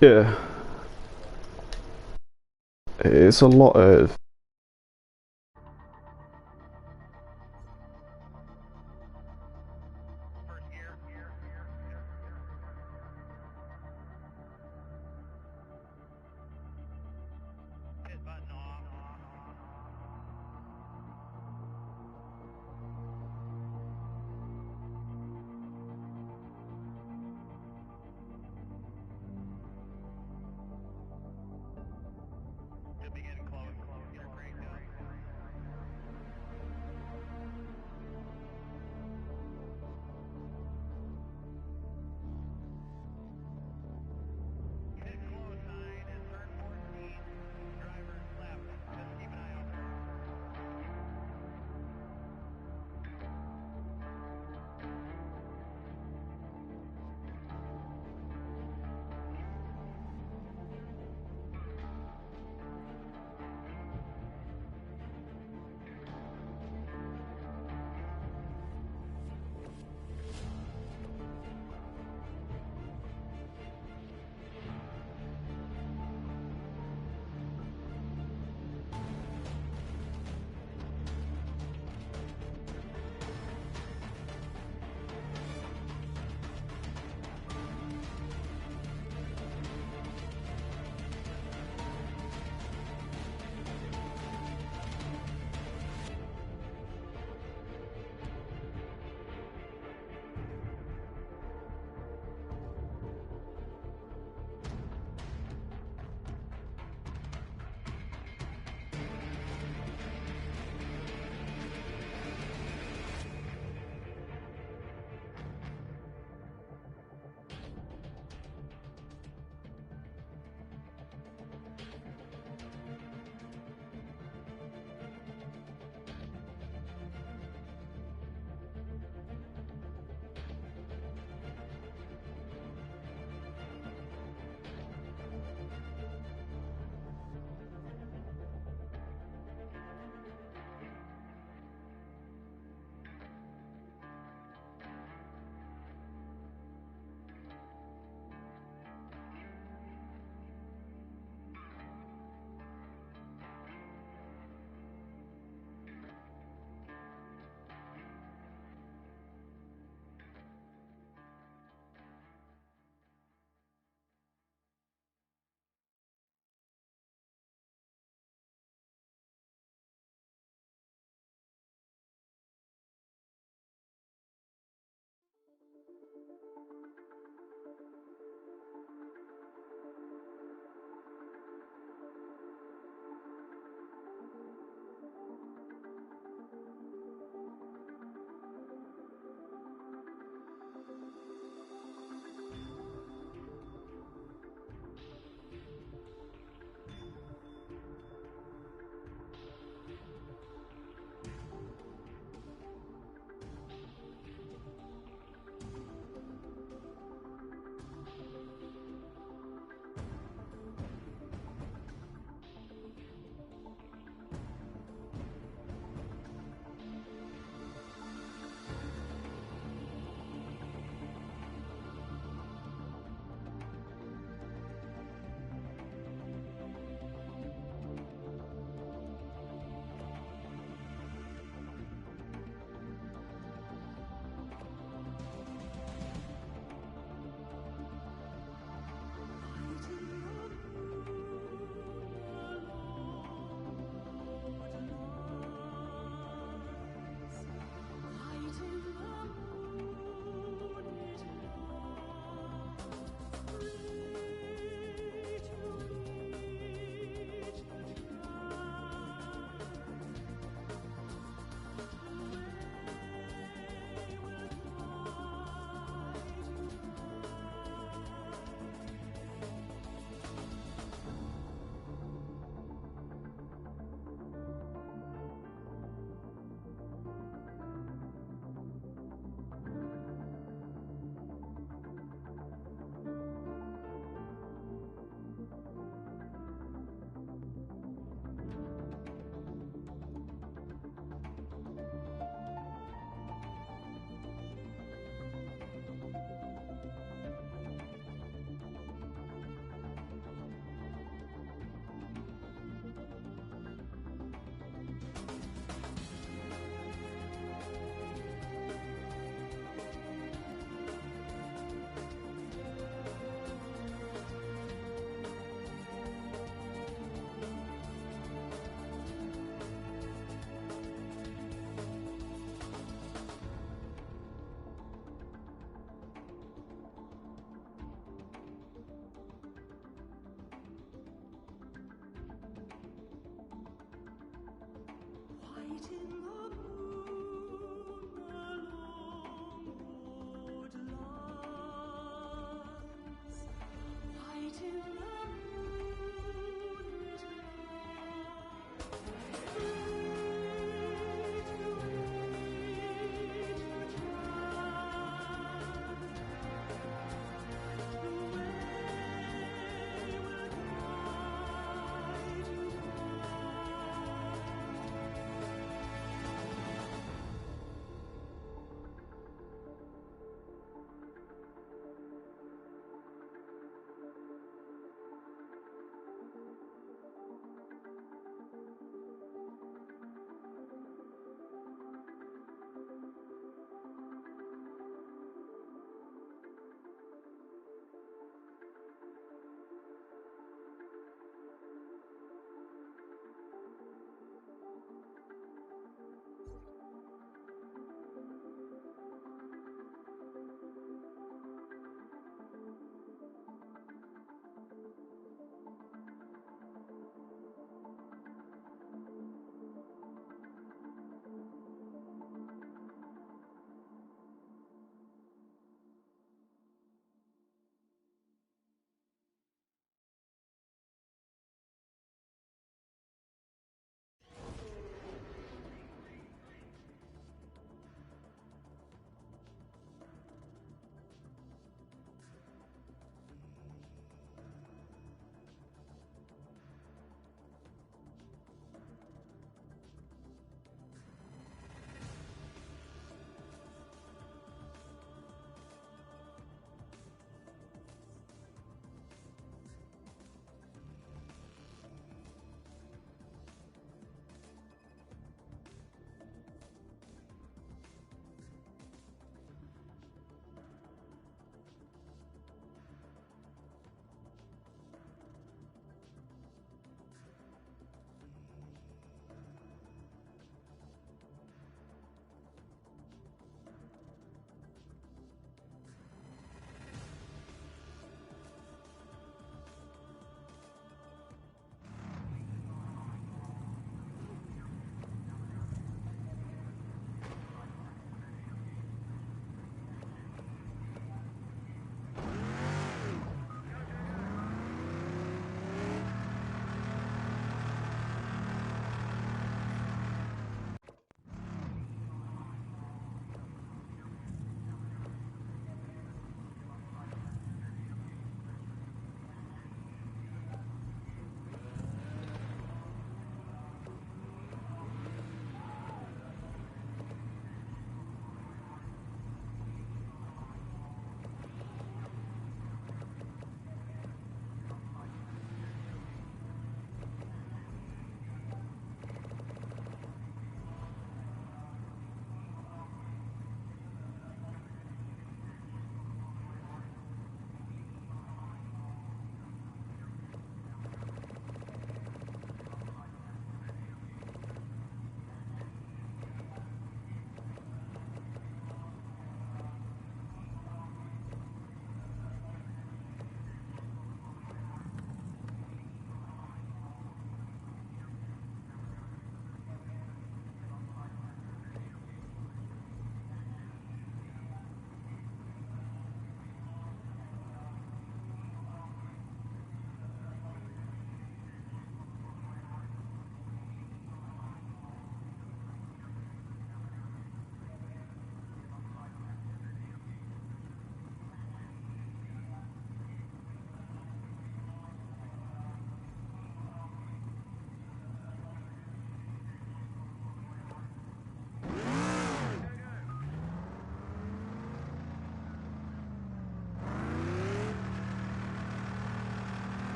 Yeah, it's a lot of.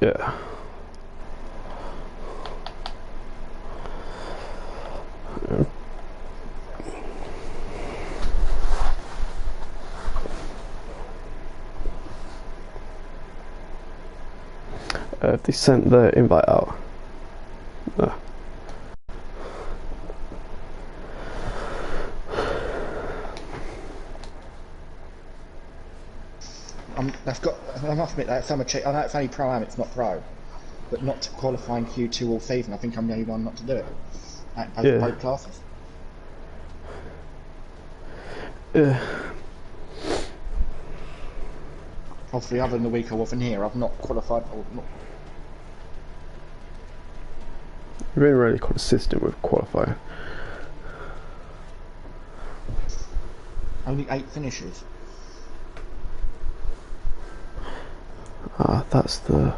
Yeah. They sent the invite out. No. I must admit that summer check. I know it's only pro am, it's not pro, but not to qualify in Q2 all season. I think I'm the only one not to do it. At both classes. Obviously, other than the week I wasn't here, I've not qualified. You've been really consistent with qualifying. Only 8 finishes. Ah, that's the...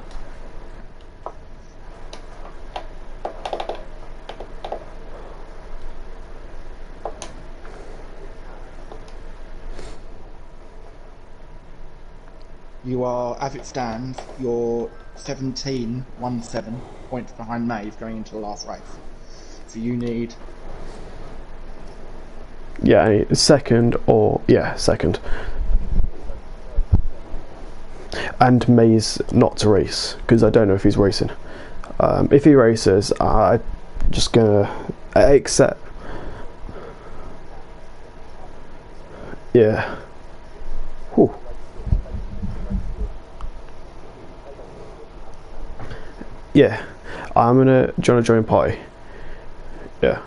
You are, as it stands, you're 17 points behind Maeve going into the last race. So you need... Yeah, second or... Yeah, second. And May's not to race, because I don't know if he's racing. If he races, I'm just gonna accept. Yeah. Whew. Yeah. I'm gonna join party. Yeah.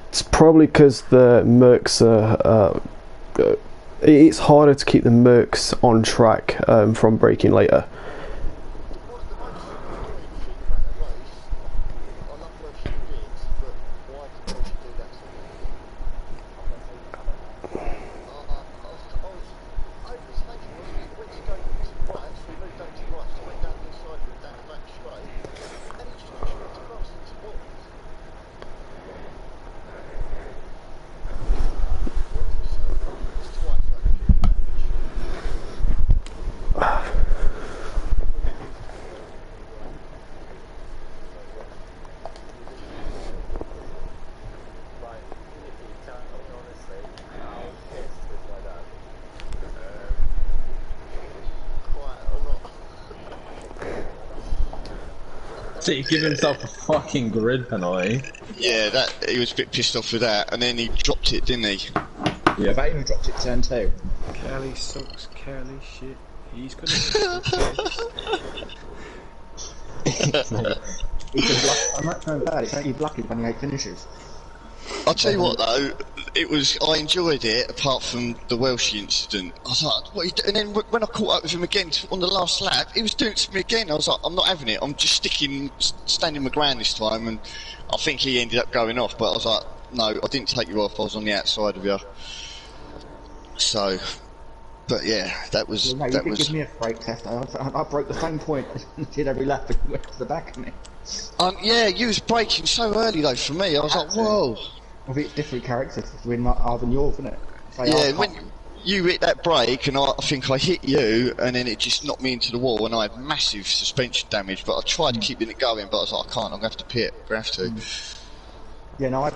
It's probably because the Mercs are... it's harder to keep the Mercs on track from braking later. He gave himself a fucking grid penalty. Yeah, that he was a bit pissed off with that, and then he dropped it, didn't he? Yeah, that even dropped it turn 2. Kelly sucks, Kelly shit. He's gonna I'm not trying bad, it's only lucky when he 8 finishes. I'll tell you what though, I enjoyed it apart from the Welsh incident. I was like, what are you doing? And then when I caught up with him again on the last lap, he was doing it to me again. I was like, I'm not having it, I'm just standing my ground this time, and I think he ended up going off, but I was like, no, I didn't take you off, I was on the outside of you. So, but yeah, that was... No, you did give me a brake test. I broke the same point and did every lap and went to the back of me. Yeah, you was braking so early though for me, I was like, whoa. I think it's different characters between ours and yours, isn't it? So yeah, when you hit that brake, and I think I hit you, and then it just knocked me into the wall, and I had massive suspension damage, but I tried keeping it going, but I was like, I can't, I'm going to have to pit, I'm going to have to. Yeah, no, I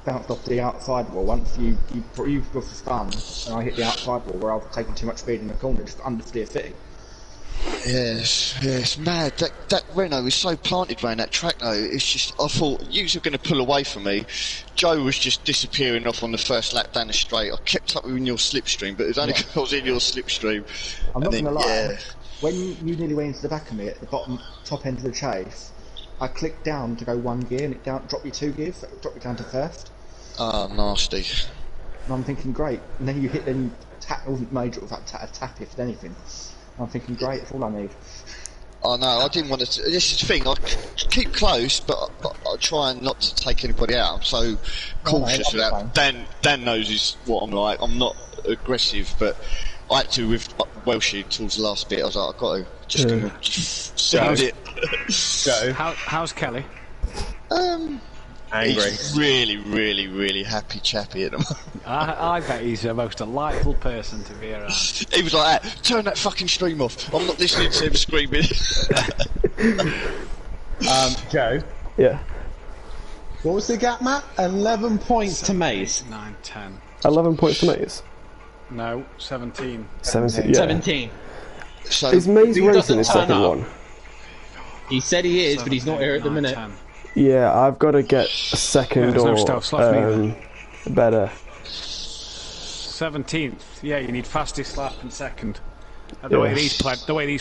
bounced off the outside wall once. You got the spun, and I hit the outside wall where I was taking too much speed in the corner, just understeer fitting. Yes, yes, mad. That Renault is so planted around that track though. It's just, I thought you were going to pull away from me. Joe was just disappearing off on the first lap down the straight. I kept up with your slipstream, but it was only because I was in your slipstream. I'm not going to lie. Yeah. When you nearly went into the back of me at the top end of the chase, I clicked down to go 1 gear and it dropped you 2 gears, dropped you down to first. Oh, nasty. And I'm thinking, great. And then you hit, then you tap, it wasn't major, it was like a tap if anything. And I'm thinking, great, that's all I need. Oh no, I didn't want to. This is the thing. I keep close, but I try not to take anybody out. I'm so cautious of that. Dan knows what I'm like. I'm not aggressive, but I had to with Welshie towards the last bit. I was like, I've got to just send it. Joe. How's Kelly? Angry. He's really happy chappy at the moment. I bet he's the most delightful person to be around. He was like, turn that fucking stream off. I'm not listening to him screaming. Joe. Yeah. What was the gap, Matt? 11 points to Maze. 9, 10. 11 points to Maze. No, 17. 17. Yeah. 17. So, Is Maze He racing doesn't his turn second up. one? He said he is, but he's not here at the 9, minute. 10. Yeah, I've got to get a second there's no or stealth slot for me better. 17th. Yeah, you need fastest lap and second. The way these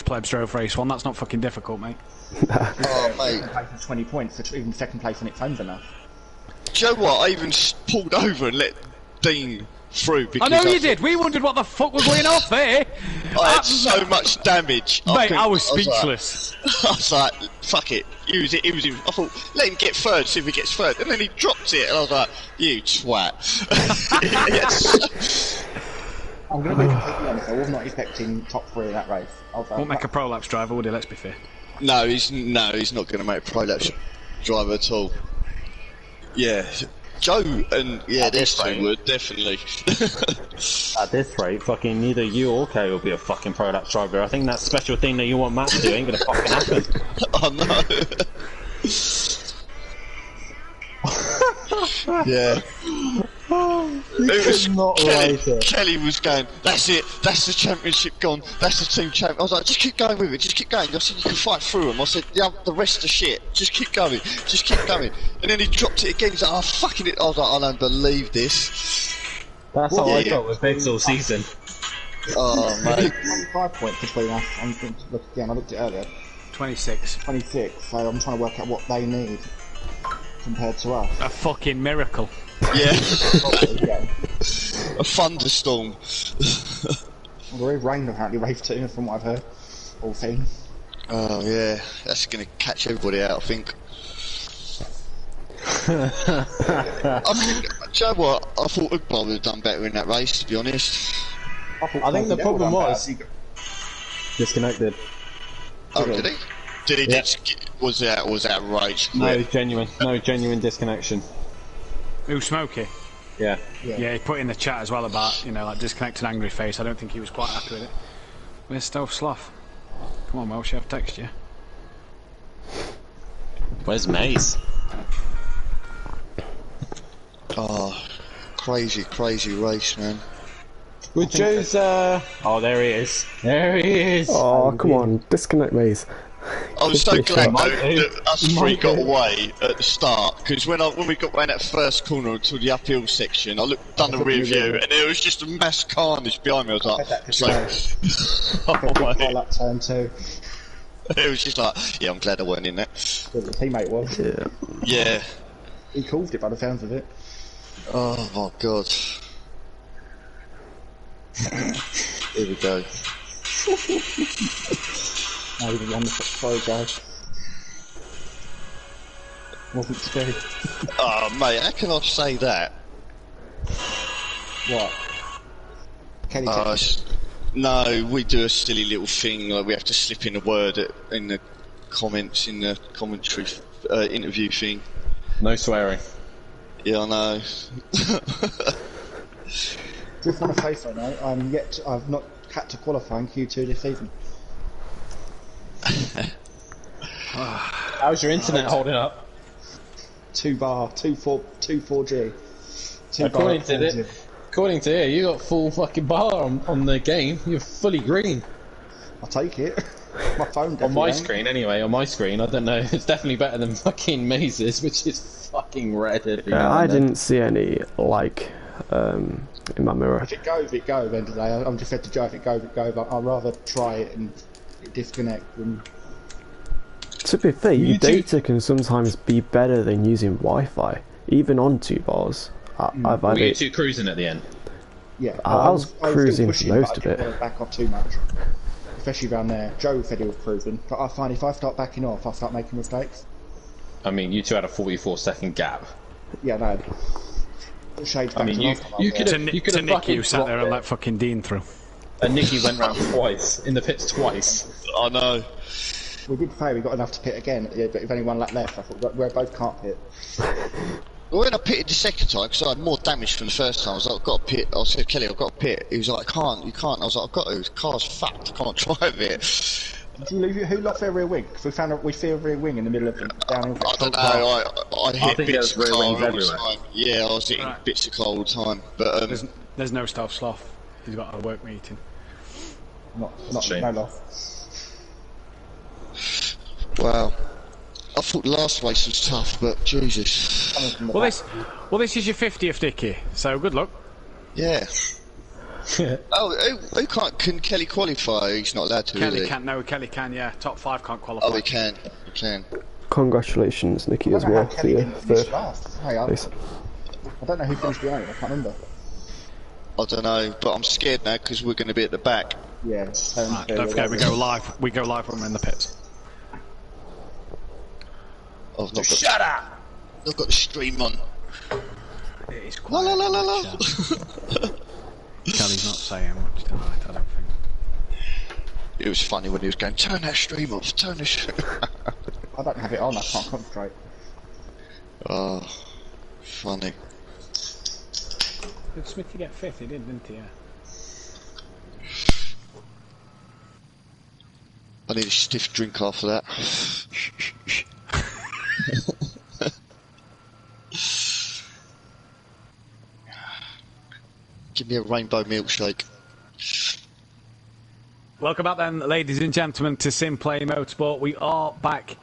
plebs drove race one, that's not fucking difficult, mate. oh mate. Taking 20 points for even second place on its own enough. Do you know what? I even pulled over and let Dean through because I know you did. We wondered what the fuck was going off there. I had so much damage. Mate, I was like- speechless. I was like, fuck it. He was in. I thought, let him get third, see if he gets third. And then he dropped it, and I was like, you twat. Yes. I'm going to be completely honest, I was not expecting top 3 in that race. Won't make a prolapse driver, would he? Let's be fair. No, he's not going to make a prolapse driver at all. Yeah. Joe and these two would definitely. At this rate, fucking neither you or Kay will be a fucking prolapse driver. I think that special thing that you want Matt to do ain't gonna fucking happen. Oh no. Yeah. It was not Kelly was going, that's it, that's the championship gone, that's the team champ. I was like, just keep going with it, just keep going. I said, you can fight through them. I said, yeah, the rest are shit, just keep going, just keep going. And then he dropped it again, he's like, oh, fucking it. I was like, I don't believe this. That's how I felt with Biggs all season. Oh, mate. 25 points between us. I'm going to look again, I looked at it earlier. 26. 26, so I'm trying to work out what they need compared to us. A fucking miracle. Yeah. Yeah. A thunderstorm. Well, it rained apparently, Wave 2, from what I've heard. All seen. Oh, yeah. That's going to catch everybody out, I think. Do you know what? I thought Ugbar would have done better in that race, to be honest. I think the problem was disconnected. Oh, did he? Did he? Yeah. Was that rage? No genuine disconnection. Who, Smokey? Yeah. Yeah, he put in the chat as well about, like disconnected angry face. I don't think he was quite happy with it. Where's Stealth Sloth? Come on, Welsh, I've texted you. Where's Maze? Oh, crazy race, man. With Joe's, oh, there he is. There he is. Oh, come on, disconnect Maze. I was so glad Might though do. that us three got away at the start, because when we got round that first corner to the uphill section, I done the rear view and there was just a mass carnage behind me. I was like, I like turn 2. it was just like, yeah, I'm glad I weren't in that. The teammate was. Yeah. Yeah. He called it by the sounds of it. Oh my god. Here we go. No, he was wonderful. Sorry, guys. Wasn't to be. Oh mate, how can I say that? What? Kenny No, we do a silly little thing, like we have to slip in a word in the comments, in the commentary interview thing. No swearing. Yeah, I know. Just want to say so now, I've not had to qualify in Q2 this season. How's your internet holding up? 4G. According to here, you got full fucking bar on the game. You're fully green. I'll take it. My phone On definitely my ain't. screen, anyway. On my screen, I don't know. It's definitely better than fucking Maze's, which is fucking red every now I and then. didn't see any like in my mirror. If it goes, it goes. End of the day, I'm just said to Joe, if it goes, it goes. I'd rather try it and disconnect than. To be fair, your You two- data can sometimes be better than using Wi-Fi, even on 2 bars. I've Were had you it. two cruising at the end? Yeah, I was still cruising for pushing, most but of I it. didn't want to back off too much, especially around there. Joe said he was cruising, but I find if I start backing off, I start making mistakes. I mean, you two had a 44-second gap. Yeah, no. Shades back I mean, to you last time I you was could there. have you could have Nicky, fucking you sat there and dropped let fucking Dean through. it. And Nicky went round twice in the pits twice. I know. We did say we got enough to pit again, but if only one lap left, I thought we both can't pit. Well, when I pitted the second time, because I had more damage from the first time, I was like, I've got to pit. I said, Kelly, I've got to pit. He was like, you can't. I was like, I've got to. The car's fucked. I can't drive it. Did you lose? Who lost their rear wing? 'Cause we found we see a rear wing in the middle of the downhill. I don't know. I hit think bits there's of rear car wings all the everywhere. time. Yeah, I was hitting Right. bits of car all the time. But There's no Stealth Sloth. He's got a work meeting. Not Shame. no loss. wow. I thought the last race was tough, but Jesus. Coming from the Well, back. this is your 50th, Nicky. So good luck. Yeah. Oh, who can't? Can Kelly qualify? He's not allowed to. Kelly is he? can. No, Kelly can. Yeah, top 5 can't qualify. Oh, he can. He can. Congratulations, Nicky, I as don't know well how for Kelly your didn't finish third last. Hey, place. I don't know who finished behind him. I can't remember. I don't know, but I'm scared now because we're going to be at the back. Yeah. Right, don't forget, we go live. We go live when we're in the pits. I've not got. Shut up! I've got the stream on. It is La la la la la. Kelly's not saying much tonight, I don't think. It was funny when he was going, turn that stream off, turn the stream. I don't have it on. I can't concentrate. Oh, funny. Did Smithy get 5th? He did, didn't he? Yeah. I need a stiff drink after that. Give me a rainbow milkshake. Welcome back then, ladies and gentlemen, to Simplay Motorsport. We are back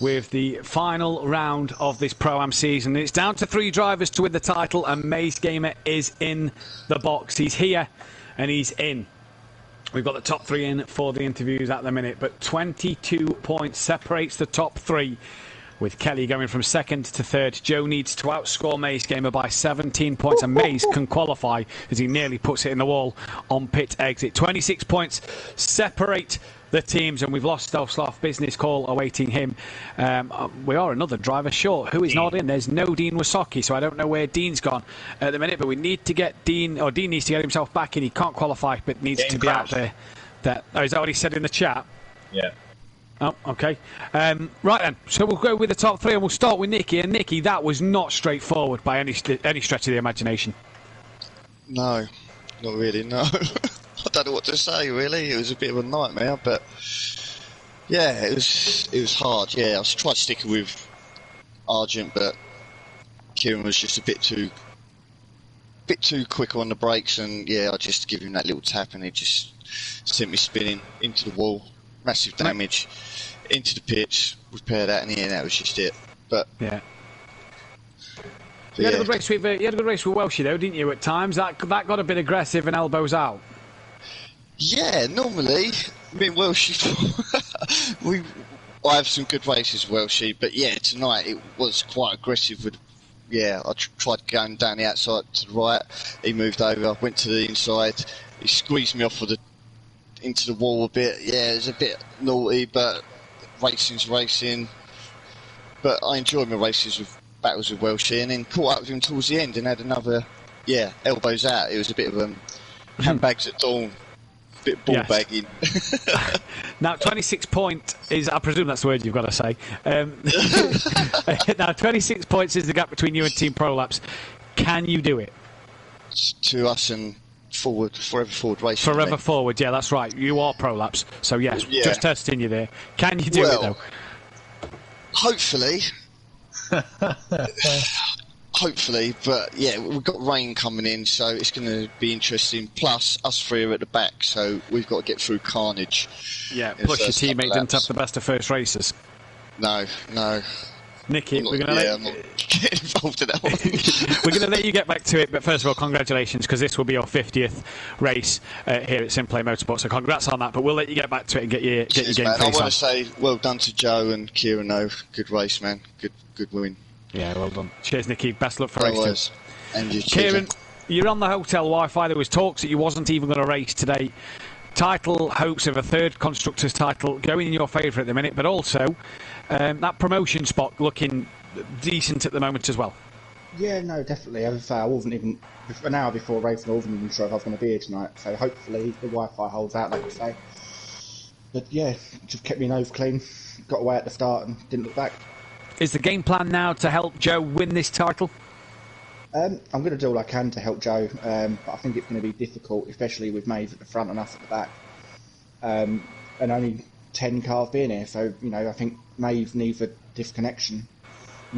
with the final round of this Pro-Am season. It's down to 3 drivers to win the title, and Maze Gamer is in the box. He's here, and he's in. We've got the top 3 in for the interviews at the minute, but 22 points separates the top 3, with Kelly going from 2nd to 3rd. Joe needs to outscore Maze Gamer by 17 points, and Maze can qualify as he nearly puts it in the wall on pit exit. 26 points separate the teams, and we've lost Stealth Sloth. Business call awaiting him. We are another driver short. Who is not in? There's no Dean Wasocki, so I don't know where Dean's gone at the minute, but we need to get Dean, or Dean needs to get himself back in. He can't qualify, but needs to be out there. Is that what he said in the chat? Yeah. Oh, okay. Right then, so we'll go with the top 3, and we'll start with Nicky. And Nicky, that was not straightforward by any stretch of the imagination. No, not really, no. I don't know what to say, really. It was a bit of a nightmare, but yeah, it was hard. Yeah, I was trying to stick with Argent, but Kieran was just a bit too quick on the brakes, and yeah, I just give him that little tap, and he just sent me spinning into the wall. Massive damage into the pitch. Repair that, and yeah, that was just it. But yeah. You had a good race with Welshie though, didn't you? At times that got a bit aggressive and elbows out. Yeah, normally, I mean, Welshie, I have some good races with Welshie, but yeah, tonight it was quite aggressive. I tried going down the outside to the right, he moved over, went to the inside, he squeezed me off into the wall a bit. Yeah, it was a bit naughty, but racing's racing. But I enjoyed my battles with Welshie, and then caught up with him towards the end and had another, elbows out. It was a bit of handbags at dawn. Bit ball bagging. Now, 26 point is, I presume that's the word you've got to say. Now, 26 points is the gap between you and Team Prolapse. Can you do it? To us and Forever Forward Racing. Forever Forward, yeah, that's right. You are Prolapse, so yes, just testing you there. Can you do it though? Hopefully. hopefully, but yeah, we've got rain coming in, so it's going to be interesting. Plus, us three are at the back, so we've got to get through carnage. Yeah, plus your teammate didn't have the best of first races. No. Nicky, we're going to I'm not getting involved in that one. We're going to let you get back to it, but first of all, congratulations, because this will be your 50th race here at Simplay Motorsport, so congrats on that, but we'll let you get back to it and get your game face on. I want to say well done to Joe and Kieran, though. Good race, man. Good win. Yeah, well done. Cheers, Nicky. Best luck for race 2. And you, Kieran, you're on the hotel Wi-Fi. There was talks that you wasn't even going to race today. Title hopes of a third constructors title going in your favour at the minute, but also that promotion spot looking decent at the moment as well. Yeah, no, definitely. As I say, I wasn't even an hour before racing. I wasn't even sure if I was going to be here tonight. So hopefully the Wi-Fi holds out, like you say. But yeah, just kept my nose clean. Got away at the start and didn't look back. Is the game plan now to help Joe win this title? I'm going to do all I can to help Joe, but I think it's going to be difficult, especially with Maeve at the front and us at the back. And only 10 cars being here, so I think Maeve needs a disconnection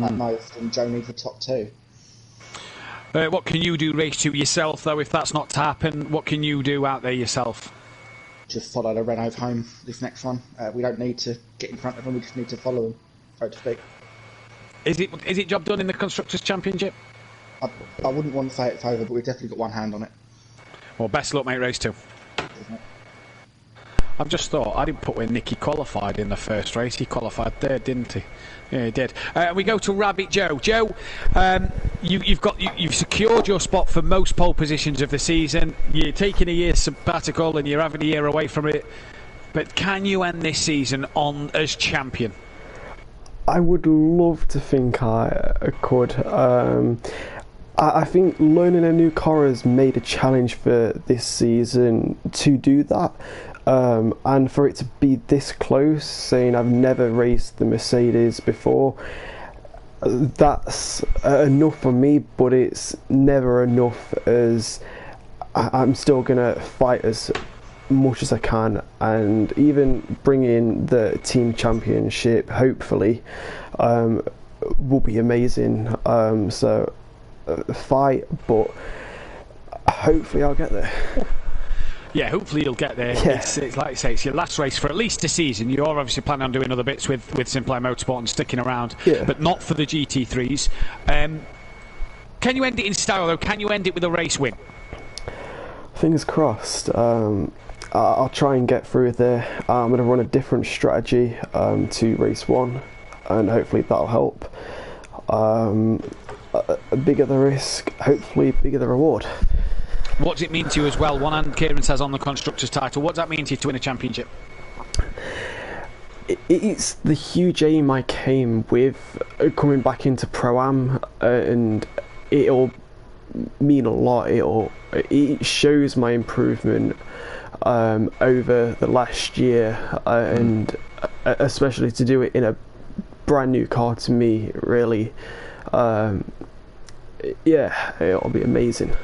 at most, and Joe needs a top 2. What can you do race 2 yourself, though, if that's not to happen? What can you do out there yourself? Just follow the Renault home, this next one. We don't need to get in front of them, we just need to follow them, so to speak. Is it job done in the Constructors' Championship? I wouldn't want to say it's over, but we've definitely got one hand on it. Well, best luck, mate, race 2. I've just thought, I didn't put where Nicky qualified in the first race. He qualified third, didn't he? Yeah, he did. We go to Rabbit Joe. Joe, you've secured your spot for most pole positions of the season. You're taking a year sabbatical and you're having a year away from it. But can you end this season on as champion? I would love to think I could. I think learning a new car has made a challenge for this season to do that. And for it to be this close, saying I've never raced the Mercedes before, that's enough for me, but it's never enough, as I'm still going to fight as much as I can, and even bring in the team championship hopefully will be amazing. So fight, but hopefully I'll get there. Yeah, hopefully you'll get there. Yeah. It's like I say, it's your last race for at least a season. You're obviously planning on doing other bits with Simplay Motorsport and sticking around, but not for the GT3s. Can you end it in style, though? Can you end it with a race win? Fingers crossed. I'll try and get through there. I'm going to run a different strategy to race 1, and hopefully that'll help. Bigger the risk, hopefully bigger the reward. What does it mean to you as well? One hand, Kieran says, on the Constructors' title. What does that mean to you to win a championship? It's the huge aim I came with coming back into Pro-Am, and it'll mean a lot. It shows my improvement over the last year, and especially to do it in a brand new car to me, really. Yeah, it'll be amazing.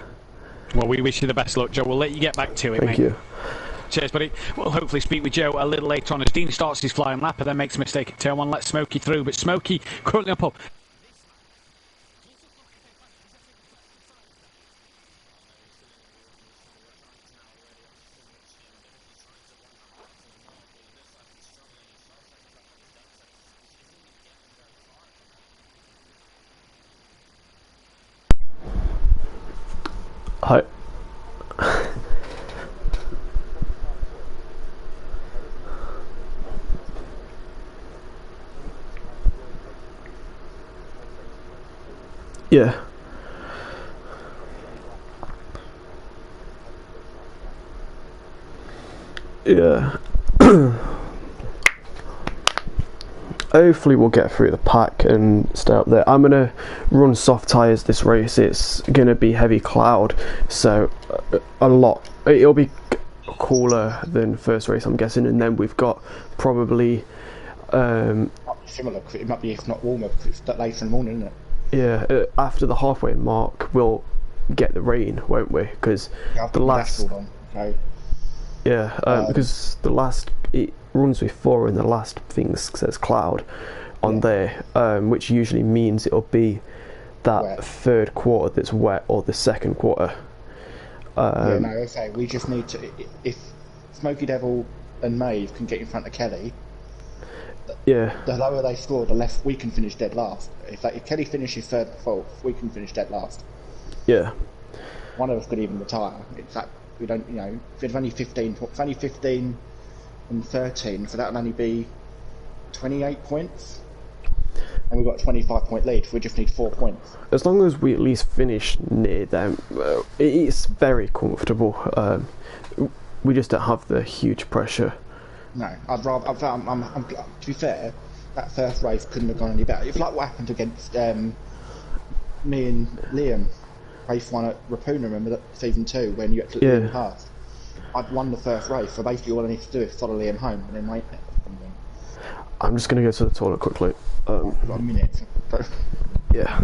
Well, we wish you the best luck, Joe. We'll let you get back to it, Thank mate. you. Cheers, buddy. We'll hopefully speak with Joe a little later on as Dean starts his flying lap and then makes a mistake at turn 1. Let Smokey through, but Smokey currently up. Hi. Yeah. Yeah. Hopefully we'll get through the pack and stay up there. I'm gonna run soft tyres this race. It's gonna be heavy cloud, so it'll be cooler than first race, I'm guessing, and then we've got probably Similar, it might be, if not warmer, because it's that late in the morning, isn't it? yeah, after the halfway mark we'll get the rain, won't we? Because the last because the last, it runs with 4 and the last thing says cloud on there, which usually means it'll be that wet. third quarter that's wet or the second quarter. Yeah, no, okay. We just need to. If Smoky Devil and Maeve can get in front of Kelly, Yeah, the lower they score, the less we can finish dead last. If Kelly finishes third or fourth, we can finish dead last. yeah, One of us could even retire. In fact, we don't. You know, if it's only 15, it's only 15 and 13, so that'll only be 28 points. And we've got a 25-point lead. We just need 4 points. as long as we at least finish near them, it's very comfortable. We just don't have the huge pressure. No, I'd rather. To be fair, that first race couldn't have gone any better. It's like what happened against me and Liam, race 1 at Rapuna. Remember that season 2 when you actually Liam passed? I'd won the first race, so basically all I need to do is follow Liam home and then wait for something. I'm just going to go to the toilet quickly. I've got a minute. Yeah.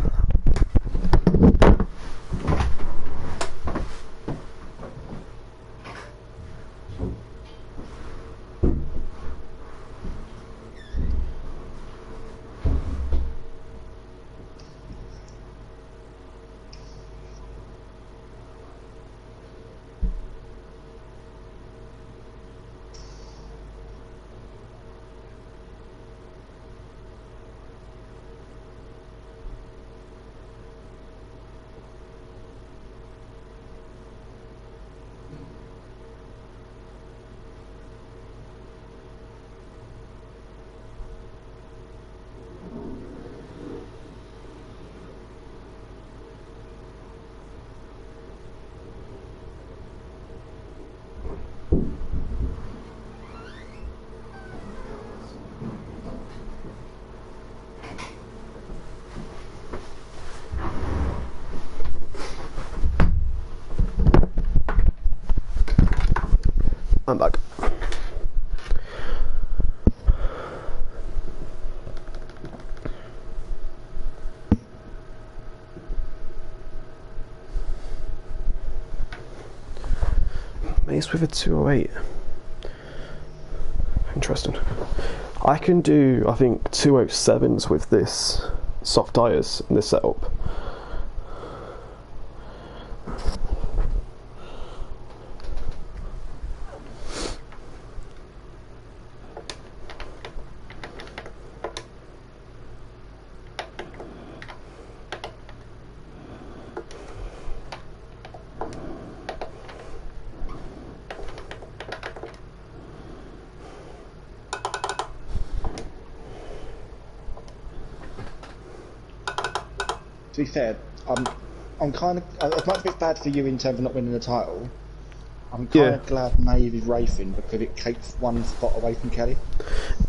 I'm back. Mace with a 208. Interesting. I can do, I think, 207s with this soft tyres in this setup. To be fair, I'm kind of as much as it's bad for you in terms of not winning the title. I'm kind of glad Maeve is racing because it takes one spot away from Kelly.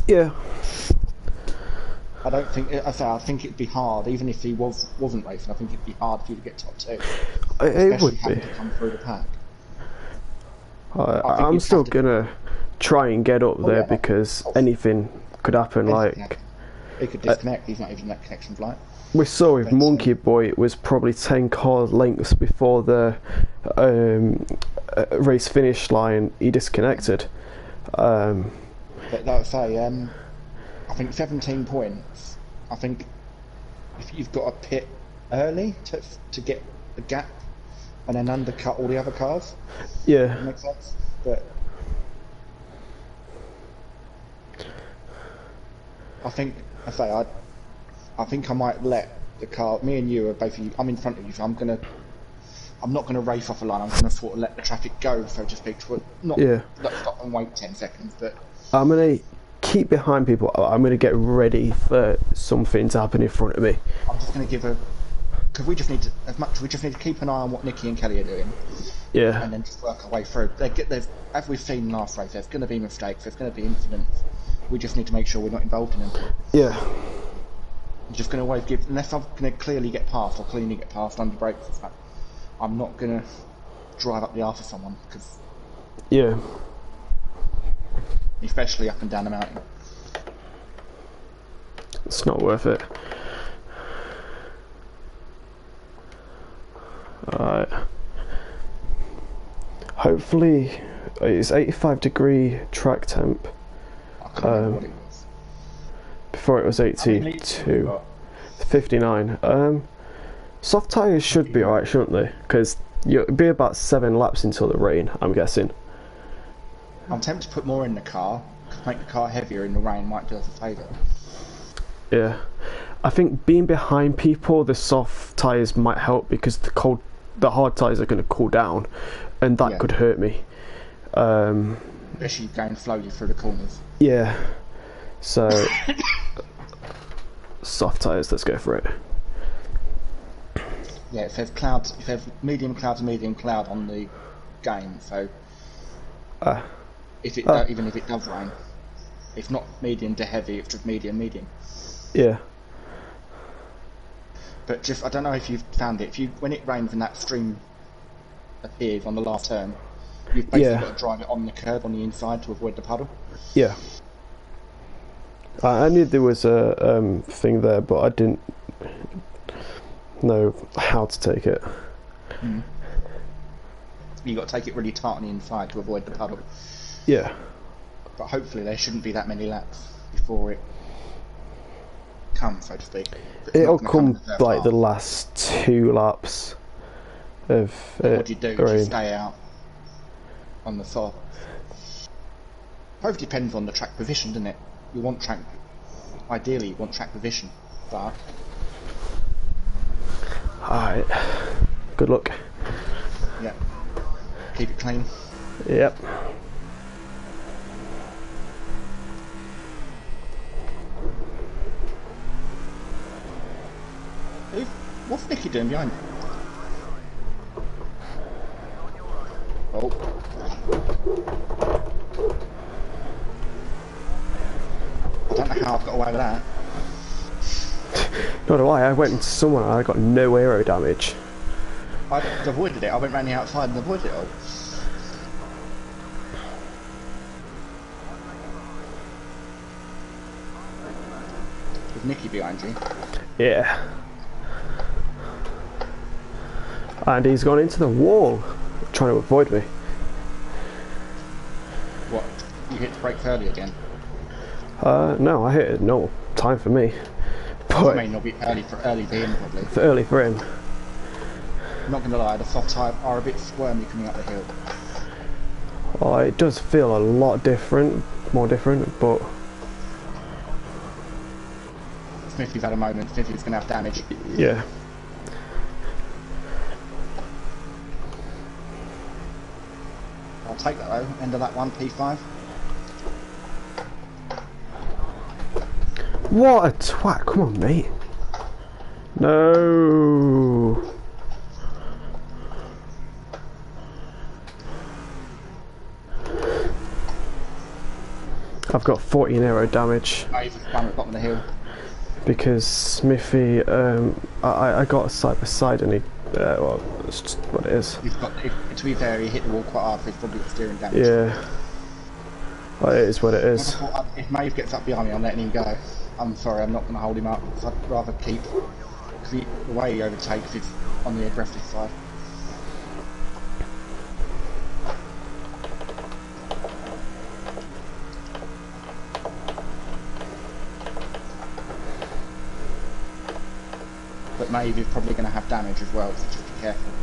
Yeah. I don't think. I think it'd be hard, even if he wasn't racing. I think it'd be hard for you to get top 2. It would having be. to come through the pack. I'm still gonna try and get up there because anything could happen. Like he could disconnect. He's not even in that connection flight. We saw with Monkey Boy, it was probably 10 car lengths before the race finish line. He disconnected. But like I say, I think 17 points. I think if you've got to pit early to get a gap and then undercut all the other cars, Yeah. that makes sense. But I think I think I might let the car. Me and you are basically. I'm in front of you, so I'm not gonna race off a line. I'm gonna sort of let the traffic go, so to speak. Not stop and wait 10 seconds, but I'm gonna keep behind people. I'm gonna get ready for something to happen in front of me. I'm just gonna give because we just need to keep an eye on what Nikki and Kelly are doing. Yeah. And then just work our way through. As we've seen last race, there's going to be mistakes, there's going to be incidents. We just need to make sure we're not involved in them. Yeah. I'm just going to always give, unless I'm going to clearly get past or cleanly get past under brakes, I'm not going to drive up the arse of someone, because Yeah. especially up and down the mountain. It's not worth it. Alright. Hopefully, it's 85-degree track temp. I can't remember what it was. Before it was 82. 59. Soft tyres should be alright, shouldn't they? Because you'll be about 7 laps until the rain, I'm guessing. I'm tempted to put more in the car, make the car heavier in the rain might do us a favour. Yeah. I think being behind people, the soft tyres might help because the hard tyres are going to cool down, and that could hurt me. Especially going slowly through the corners. Yeah. So, soft tyres, let's go for it. Yeah, it says clouds. It says medium cloud to medium cloud on the game. So, even if it does rain, it's not medium to heavy. It's just medium. Yeah. But just, I don't know if you've found it. When it rains and that stream appears on the last turn, you've basically got to drive it on the curb on the inside to avoid the puddle. Yeah. I knew there was a thing there, but I didn't know how to take it. You've got to take it really tight on the inside to avoid the puddle. Yeah. But hopefully there shouldn't be that many laps before it comes, so to speak. It'll come like the last 2 laps of what do you do? rain. Just stay out on the soft. Both depends on the track position, doesn't it? Ideally you want track position, but... Alright. Good luck. Yeah. Keep it clean. Yep. What's Nicky doing behind you? Oh. I don't know how I've got away with that. Nor do I went into someone and I got no aero damage. I avoided it. I went round the outside and avoided it all. Is Nicky behind you? Yeah. And he's gone into the wall, trying to avoid me. What? You hit the brakes early again? No, I hit it. No time for me. But I mean, it'll be early for him, probably. it's early for him. I'm not going to lie, the soft tyre are a bit squirmy coming up the hill. Oh, it does feel a lot different, more different, but... Smithy's had a moment. Smithy's going to have damage. Yeah. I'll take that though. End of that one, P5. What a twat, come on mate. No. I've got 14 aero damage. Oh, you've down at the bottom of the hill. Because Smithy, I got a side by side and he, well, that's just what it is. You've got, to be fair, he hit the wall quite hard, so he's probably got steering damage. Yeah. Well, it is what it is. If Maeve gets up behind me, I'm letting him go. I'm sorry, I'm not going to hold him up. So I'd rather keep, because the way he overtakes is on the aggressive side. But Maeve is probably going to have damage as well, so just be careful.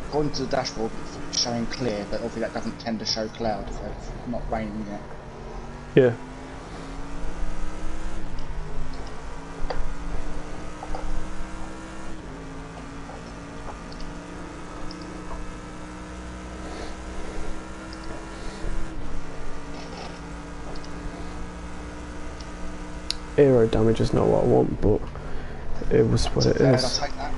According to the dashboard, it's showing clear, but obviously that doesn't tend to show cloud, so it's not raining yet. Yeah. Aero damage is not what I want, but it was what it is. I'll take that.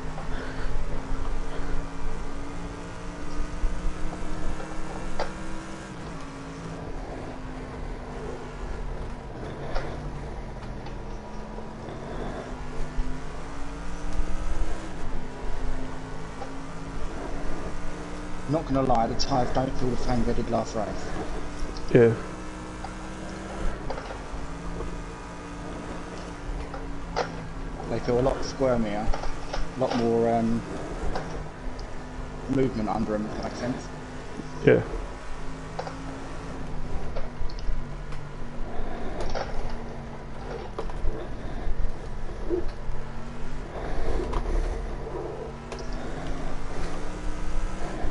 Not going to lie, the tyres don't feel the same they did last race. Yeah. They feel a lot squirmier, a lot more movement under them, if that makes sense. Yeah.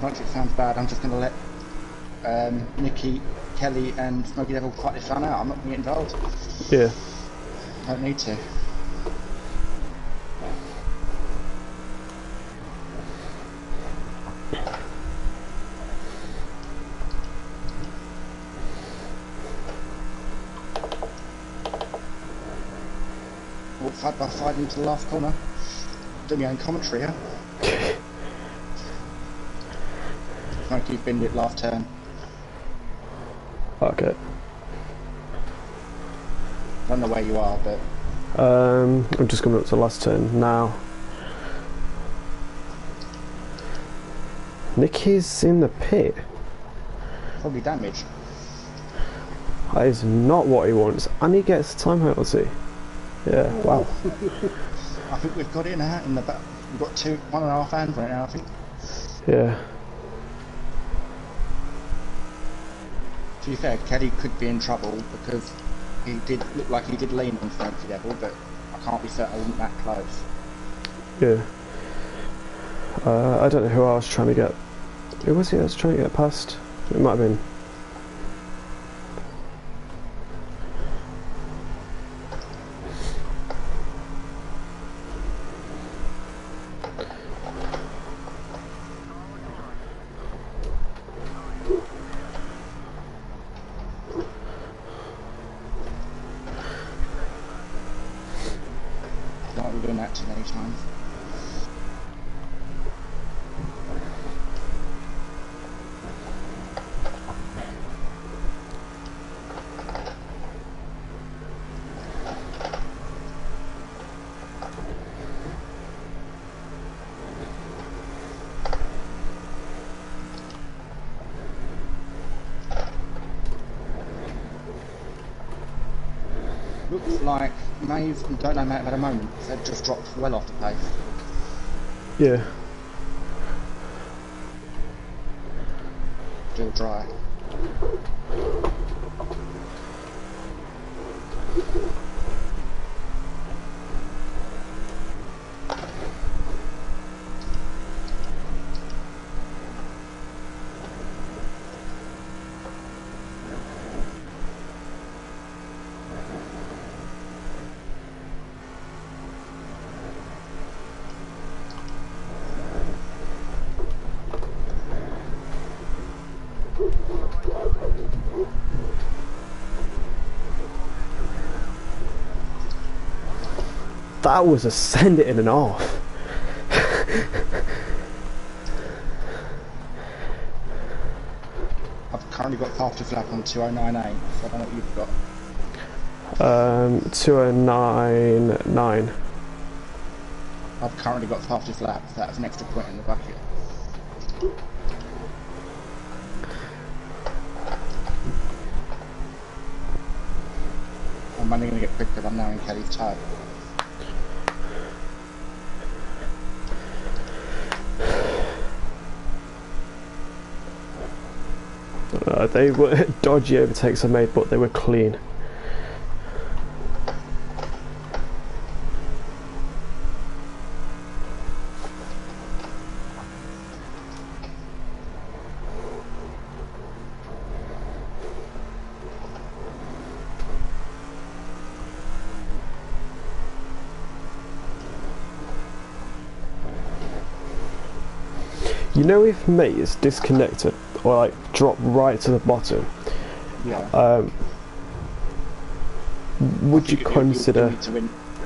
Much it sounds bad, I'm just going to let Nikki, Kelly and Smokey Devil fight this one out. I'm not going to get involved. Yeah. Don't need to. Walk side by side into the last corner. Do my own commentary, huh? Smokey binned it last turn. Okay. Don't know where you are, but I'm just coming up to the last turn now. Nicky's in the pit. probably damage. That is not what he wants, and he gets a time penalty. Yeah, wow. I think we've got it now in the back. We've got 1.5 hands right now, I think. Yeah. To be fair, Kelly could be in trouble because he did look like he did lean on Fancy Devil, but I can't be certain I wasn't that close. Yeah. I don't know who I was trying to get. Who was it I was trying to get past? It might have been. Like we're doing that too many times. Looks like Maeve and Don't Know Mate have had a moment. They've just dropped well off the pace. Yeah. Still dry. That was a send it in and off. I've currently got fastest lap on 2098, so I don't know what you've got. 2099. I've currently got fastest lap, so that's an extra point in the bucket. I'm only going to get quicker because I'm now in Kelly's tyre. They were dodgy overtakes I made, but they were clean. You know, if mate is disconnected or like drop right to the bottom, Yeah. would you consider?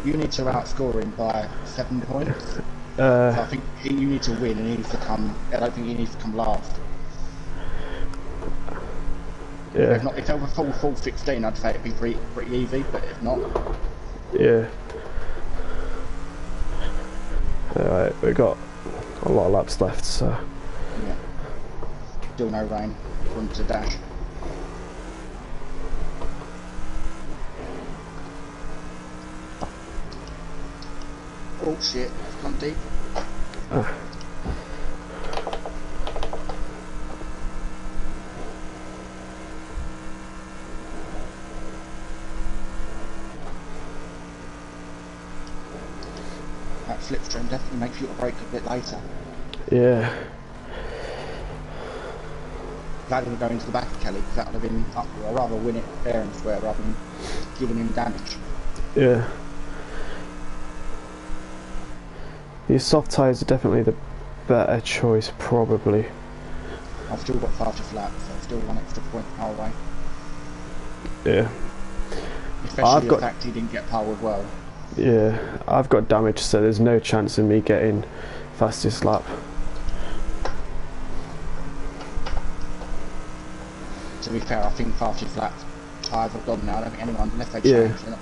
You need to outscore him by 7 points. So I think you need to win, and he needs to come. I don't think he needs to come last. Yeah. If they were full 16, I'd say it'd be pretty easy. But if not, Yeah. Alright, we've got a lot of laps left, so. yeah. Still no rain from to dash. Oh shit, I've gone deep. That slipstream definitely makes you brake a bit later. Yeah. Glad I didn't go into the back of Kelly, because that would have been up. I'd rather win it fair and square rather than giving him damage. Yeah. These soft tyres are definitely the better choice, probably. I've still got faster flat, so I've still 1 extra point pole away. Yeah. Especially the fact he didn't get pole as well. Yeah, I've got damage, so there's no chance of me getting fastest lap. To be fair, I think fastest flat tyres have gone now. I don't think anyone, unless they change, they're not.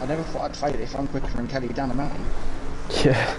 I never thought I'd fight it if I'm quicker than Kelly down the mountain. Yeah.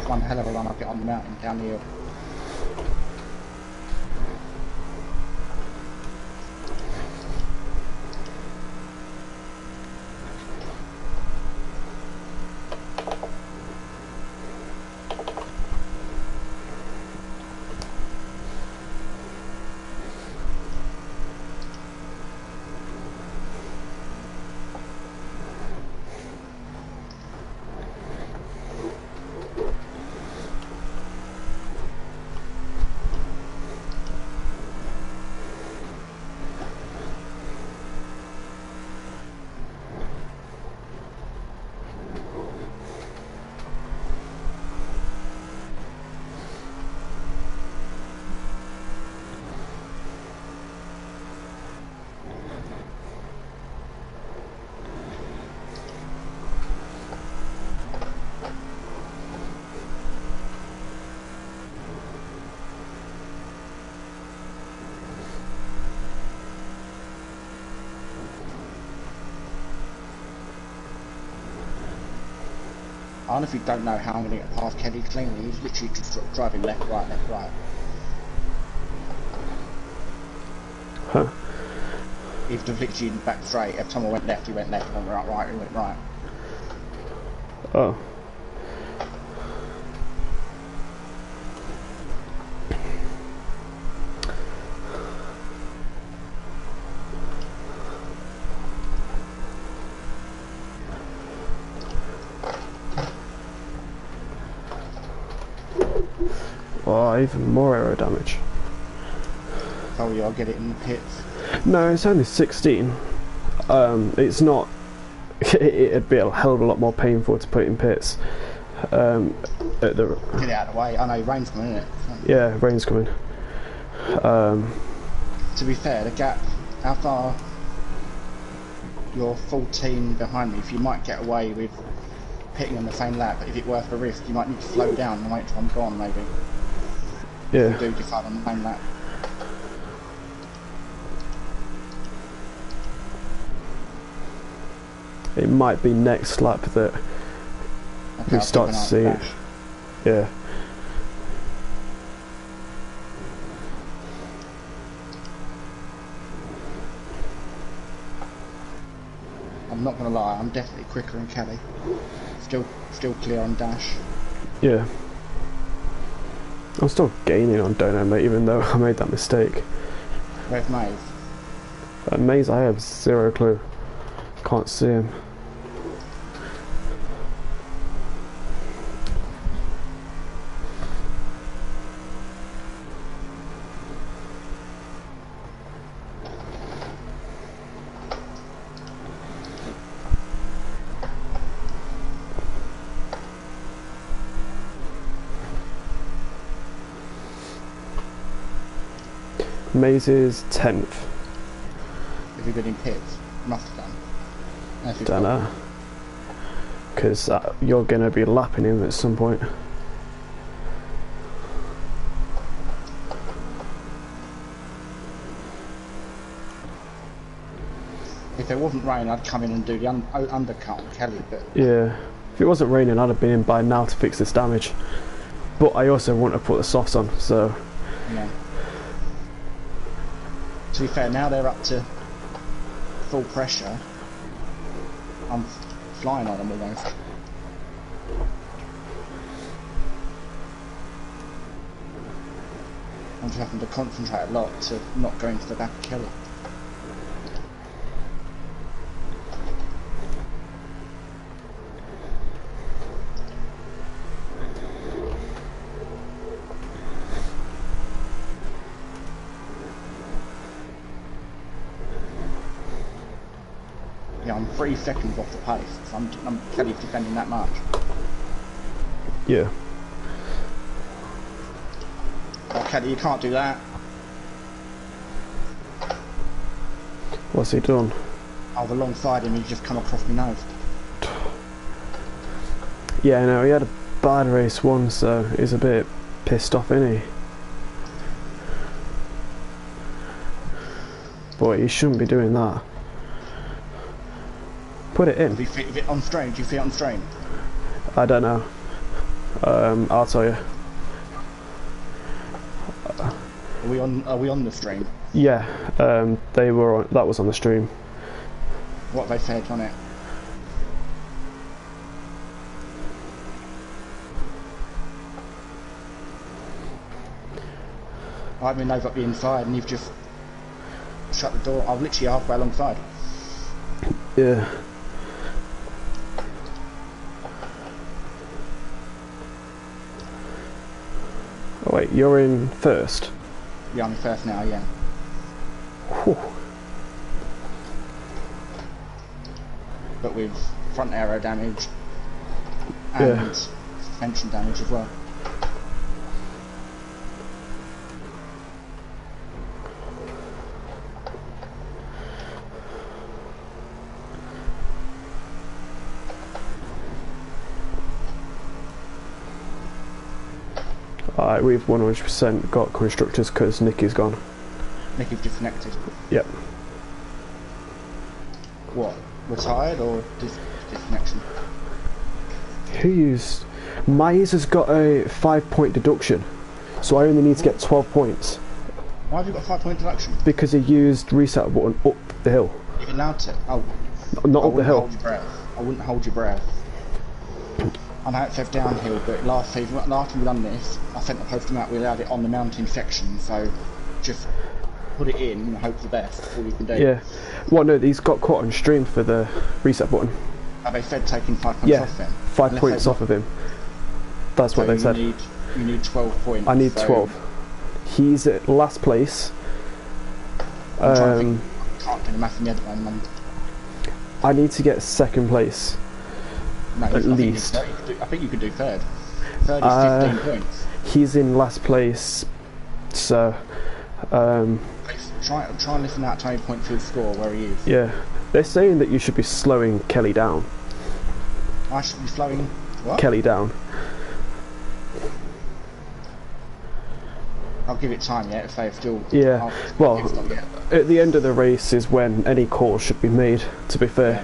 One hell of a run I'll get on the mountain down the hill. I honestly don't know how I'm going to get past Kelly cleanly. He's literally just sort of driving left, right, left, right. Huh. He's just literally in the back straight. Every time I went left, he went left. And I went right, he went right. Oh. Oh, even more aero damage. Oh yeah, I'll get it in the pits. No, it's only 16. It's not. It'd be a hell of a lot more painful to put it in pits. At the Get it out of the way. I know rain's coming, isn't it? yeah, rain's coming. To be fair, the gap, how far you're 14 behind me, if you might get away with pitting on the same lap, but if it's worth the risk, you might need to slow down and wait till I'm gone, maybe. Yeah. Do your fun on the same lap. It might be next lap that we start to see it. Yeah. I'm not gonna lie, I'm definitely quicker than Kelly. Still clear on dash. Yeah. I'm still gaining on Dono, mate, even though I made that mistake. Where's Maze? Maze, I have zero clue. Can't see him. Maze is 10th. Have you been in pits? Must have done. Don't know. Because you're going to be lapping him at some point. If there wasn't rain, I'd come in and do the undercut on Kelly, but... Yeah. If it wasn't raining, I'd have been in by now to fix this damage. But I also want to put the softs on, so... Yeah. To be fair, now they're up to full pressure. I'm flying on them almost. I'm just having to concentrate a lot to not go into the back of Kelly. Yeah, I'm 3 seconds off the pace, so I'm Kelly's defending that much. Yeah. Oh, Kelly, you can't do that. What's he done? I was alongside him, he's just come across my nose. Yeah, no, he had a bad race once, so he's a bit pissed off, isn't he? Boy, he shouldn't be doing that. Put it in. Do you feel it on strain? Do you feel it on strain? I don't know. I'll tell you. Are we on the stream? Yeah, they were on, that was on the stream. What have they said on it? I mean, they've got the inside and you've just shut the door. I'm literally halfway alongside. Yeah. Oh wait, you're in first? Yeah, I'm in first now, yeah. Whew. But with front aero damage and suspension damage as well. Alright, we've 100% got constructors because Nicky's gone. Nicky's disconnected. Yep. What? Retired or disconnection? Who used... Myers has got a 5-point deduction, so I only need to get 12 points. Why have you got a 5-point deduction? Because he used reset button up the hill. You're allowed to. Oh. Not up the hill. Hold your breath. I wouldn't hold your breath. I know it says downhill, but last time we done this, I sent the posting out, we allowed it on the mountain section, so just put it in and hope for the best, that's all you can do. Yeah. Well, no, he's got caught on stream for the reset button. Have they said taking 5 points off then? 5 points off of him. That's what they said. You need 12 points. I need 12. He's at last place. I'm trying to think, I can't do the math in my head at the moment. I need to get second place. No, at least. I think you could do third. Third is 15 points. He's in last place, so... Try and listen out to how many points he'll score where he is. Yeah. They're saying that you should be slowing Kelly down. I should be slowing... What? Kelly down. I'll give it time yet if they've still... Yeah. Well, at the end of the race is when any calls should be made, to be fair. Yeah.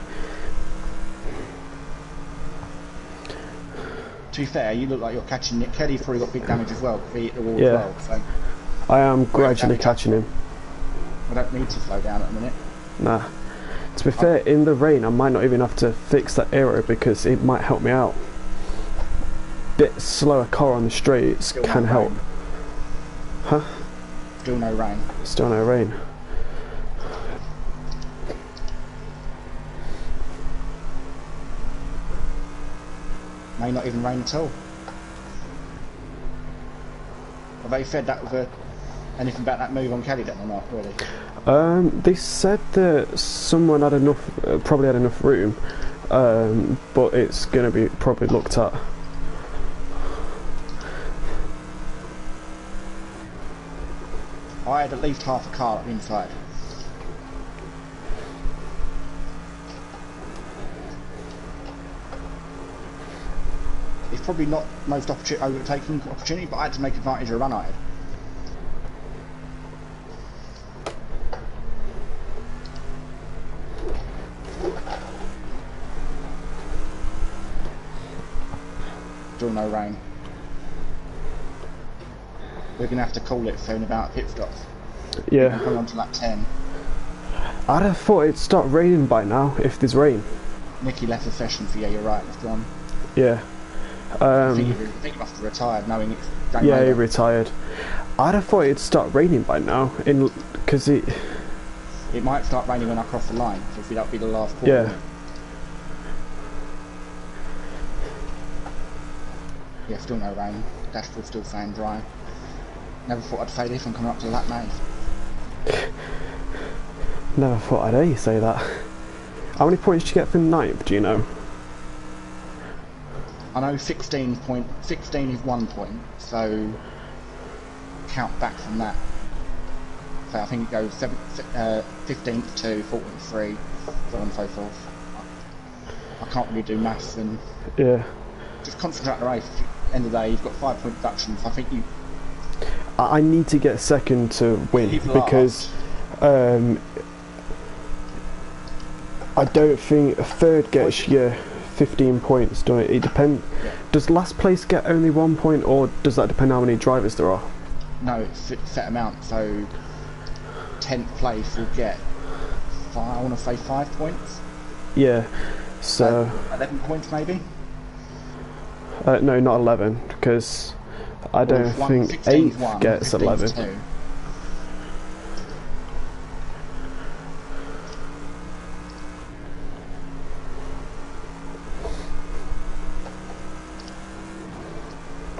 To be fair, you look like you're catching Nick. Kelly's probably got big damage as well. He hit the wall as well. So I am gradually catching him. I don't need to slow down at the minute. Nah. To be fair, in the rain I might not even have to fix that aero because it might help me out. Bit slower car on the straights can help. Huh? Still no rain. Still no rain. May not even rain at all. Have they said that with anything about that move on Kelly then or not, really? They said that someone had enough, probably had enough room, but it's going to be probably looked at. I had at least half a car inside. It's probably not most overtaking opportunity, but I had to make advantage of a run I had. Still no rain. We're going to have to call it soon about pit stops. Yeah. Come on to lap 10. I'd have thought it'd start raining by now if there's rain. Nicky left the session, so yeah, you're right, it's gone. Yeah. I think he must have retired knowing it's game Yeah, over. he retired. I'd have thought it'd start raining by now, because it. It might start raining when I cross the line, so if that'll be the last quarter. Yeah. Yeah, still no rain. Dashboard still staying dry. Never thought I'd say this when coming up to lap 9. Never thought I'd hear you say that. How many points did you get for 9th, do you know? I know 16 is 1 point, so count back from that. So I think it goes 15th to 14th 3, so on and so forth. I can't really do maths and Yeah. just concentrate on the race. End of the day, you've got 5-point deductions. I think you. I need to get second to win because I don't think a third gets you 15 points, don't it? It depends. Yeah. Does last place get only 1 point, or does that depend how many drivers there are? No, it's a set amount. So 10th place will get, I want to say 5 points. Yeah. So 11 points maybe. no, not 11, because I don't think 8th gets 11. 2.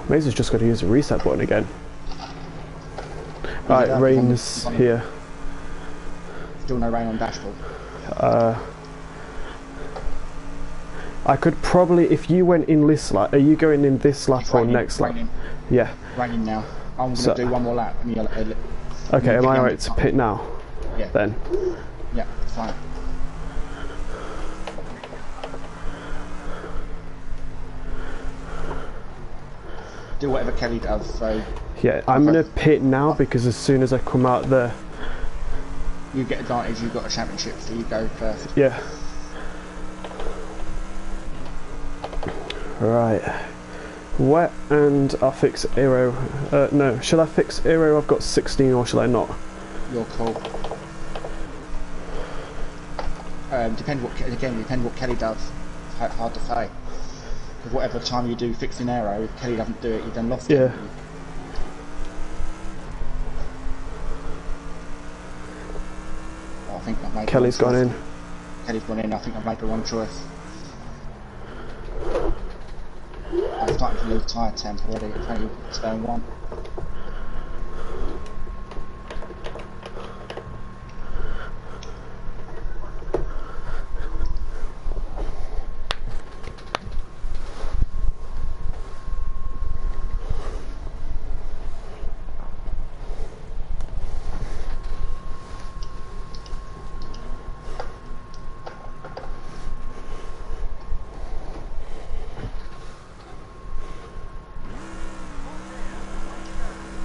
Mazer's just got to use the reset button again. Right, rain's here. Still no rain on dashboard. I could probably, if you went in this lap, are you going in this lap or next lap? Raining. Yeah. Raining now. I'm going to do one more lap. Okay, am I right to pit now? Yeah. Then. Yeah, fine. Do whatever Kelly does, so... Yeah, I'm going to pit now because as soon as I come out there... You get advantage, you've got a championship, so you go first. Yeah. Right. Wet, and I'll fix aero. No, shall I fix aero? I've got 16, or shall I not? You're cool. Depends what Kelly does. It's hard to say. Because whatever time you do fixing aero, if Kelly doesn't do it, you've then lost it. Yeah. Oh, I think I've made Kelly's gone in. Kelly's gone in. I think I've made the wrong choice. I'm starting to lose tyre temp already. It's only stone 1.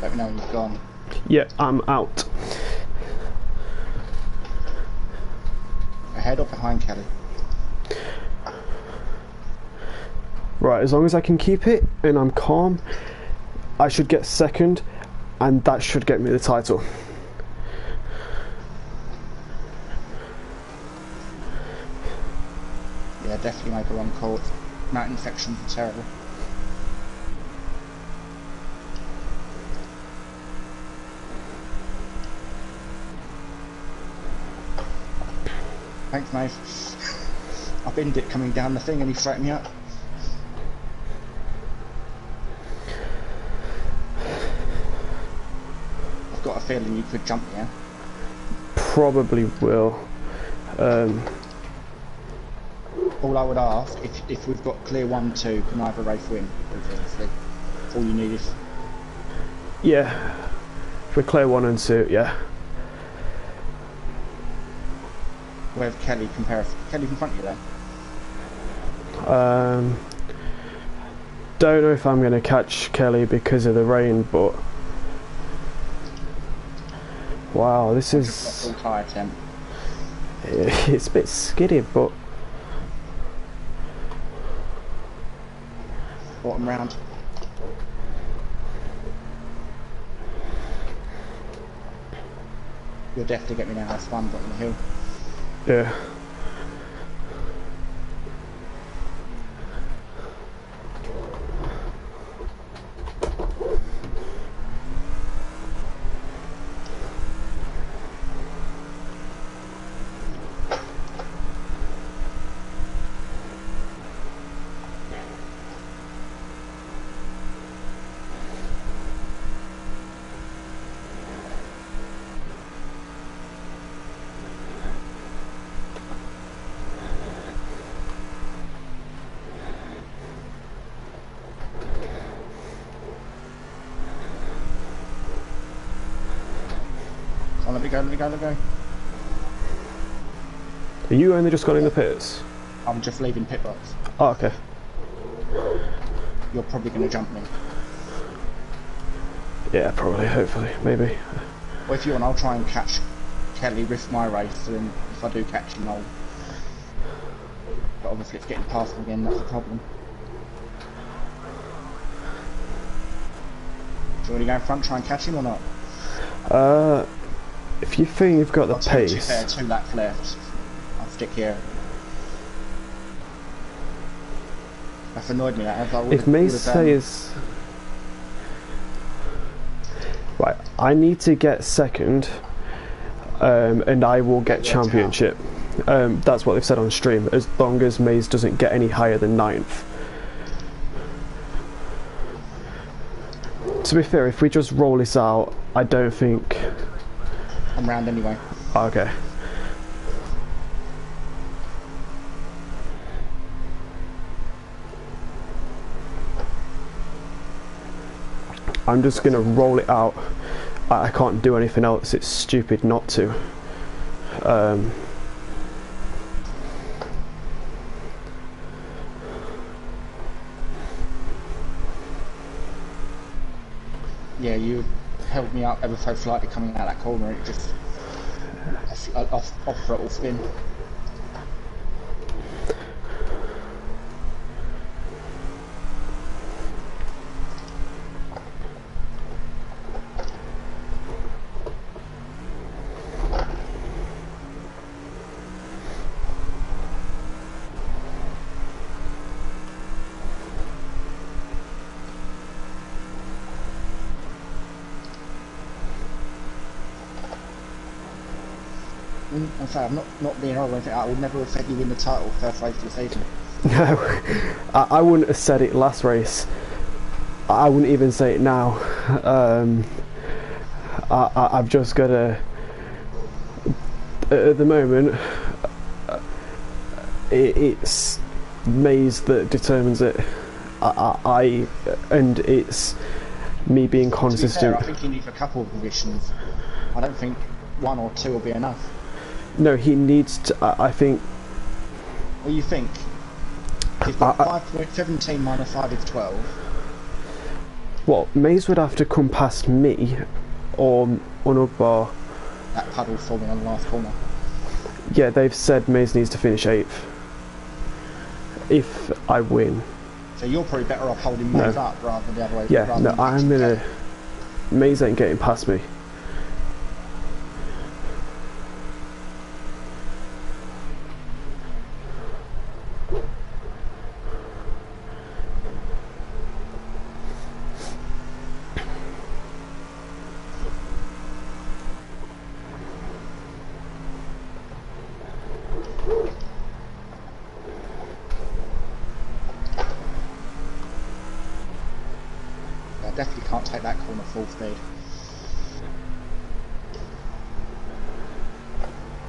Let me know when you've gone. Yeah, I'm out. Ahead or behind Kelly? Right, as long as I can keep it and I'm calm, I should get second, and that should get me the title. Yeah, definitely make a wrong call. Mountain sections are terrible. Thanks, mate. I binned it coming down the thing and he threatened me up. I've got a feeling you could jump here. Probably will. All I would ask, if we've got clear 1-2, can either race win? Obviously. All you need is... Yeah. If we're clear 1 and 2, yeah. Where have Kelly compare? Kelly's in front of you there. Don't know if I'm going to catch Kelly because of the rain, but wow, this is Full tyre temp. it's a bit skiddy, but Bottom round. You'll definitely get me now. That's fun, bottom of the hill. yeah. Let me go. Are you only just got in the pits? I'm just leaving pit box. Oh, okay. You're probably going to jump me. Yeah, probably, hopefully, maybe. Well, if you want, I'll try and catch Kelly, risk my race, and if I do catch him, I'll... But obviously it's getting past him again, that's the problem. Do you want to go in front, try and catch him or not? If you think you've got the I'll take pace... there, 2 laps left. I'll stick here. That's annoyed me, that as I would If Mace says... Right, I need to get second, and I will get championship. That's what they've said on stream, as long as Maze doesn't get any higher than 9th. To be fair, if we just roll this out, I don't think... I'm round anyway. Okay. I'm just gonna roll it out. I can't do anything else, it's stupid not to. Yeah, you held me up ever so slightly coming out that corner, it just off throttle spin. I'm sorry, I'm not being wrong with it. I would never have said you win the title first race of the season. No, I wouldn't have said it last race. I wouldn't even say it now. I've just got to... At the moment, it's Maze that determines it. And it's me being consistent. To be fair, I think he needs a couple of positions. I don't think 1 or 2 will be enough. No, he needs to. I think. What do you think? He's got 5.17 minus 5 is 12. What, Maze would have to come past me or Unugbar. That puddle forming on the last corner. Yeah, they've said Maze needs to finish 8th. If I win. So you're probably better off holding Maze up rather than the other way. Yeah, no, I'm gonna... Maze ain't getting past me. definitely can't take that corner full speed.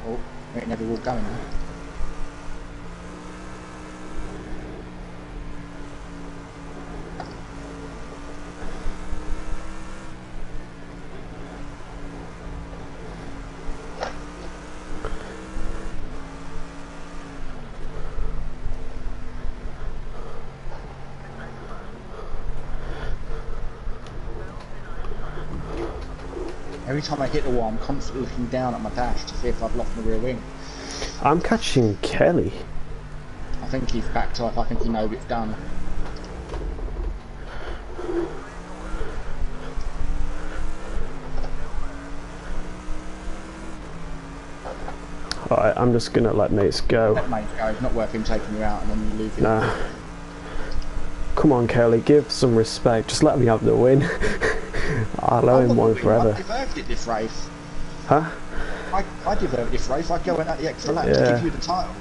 Oh, it never will go now. Every time I hit the wall, I'm constantly looking down at my dash to see if I've lost my rear wing. I'm catching Kelly. I think he's backed off. I think he knows it's done. Alright, I'm just gonna let mates go. Let mates go. It's not worth him taking you out and then you lose it. Nah. Come on, Kelly, give some respect. Just let me have the win. I'll owe him one forever. I deserved it this race. Huh? I deserved this race. I go in at the extra lap to give you the title.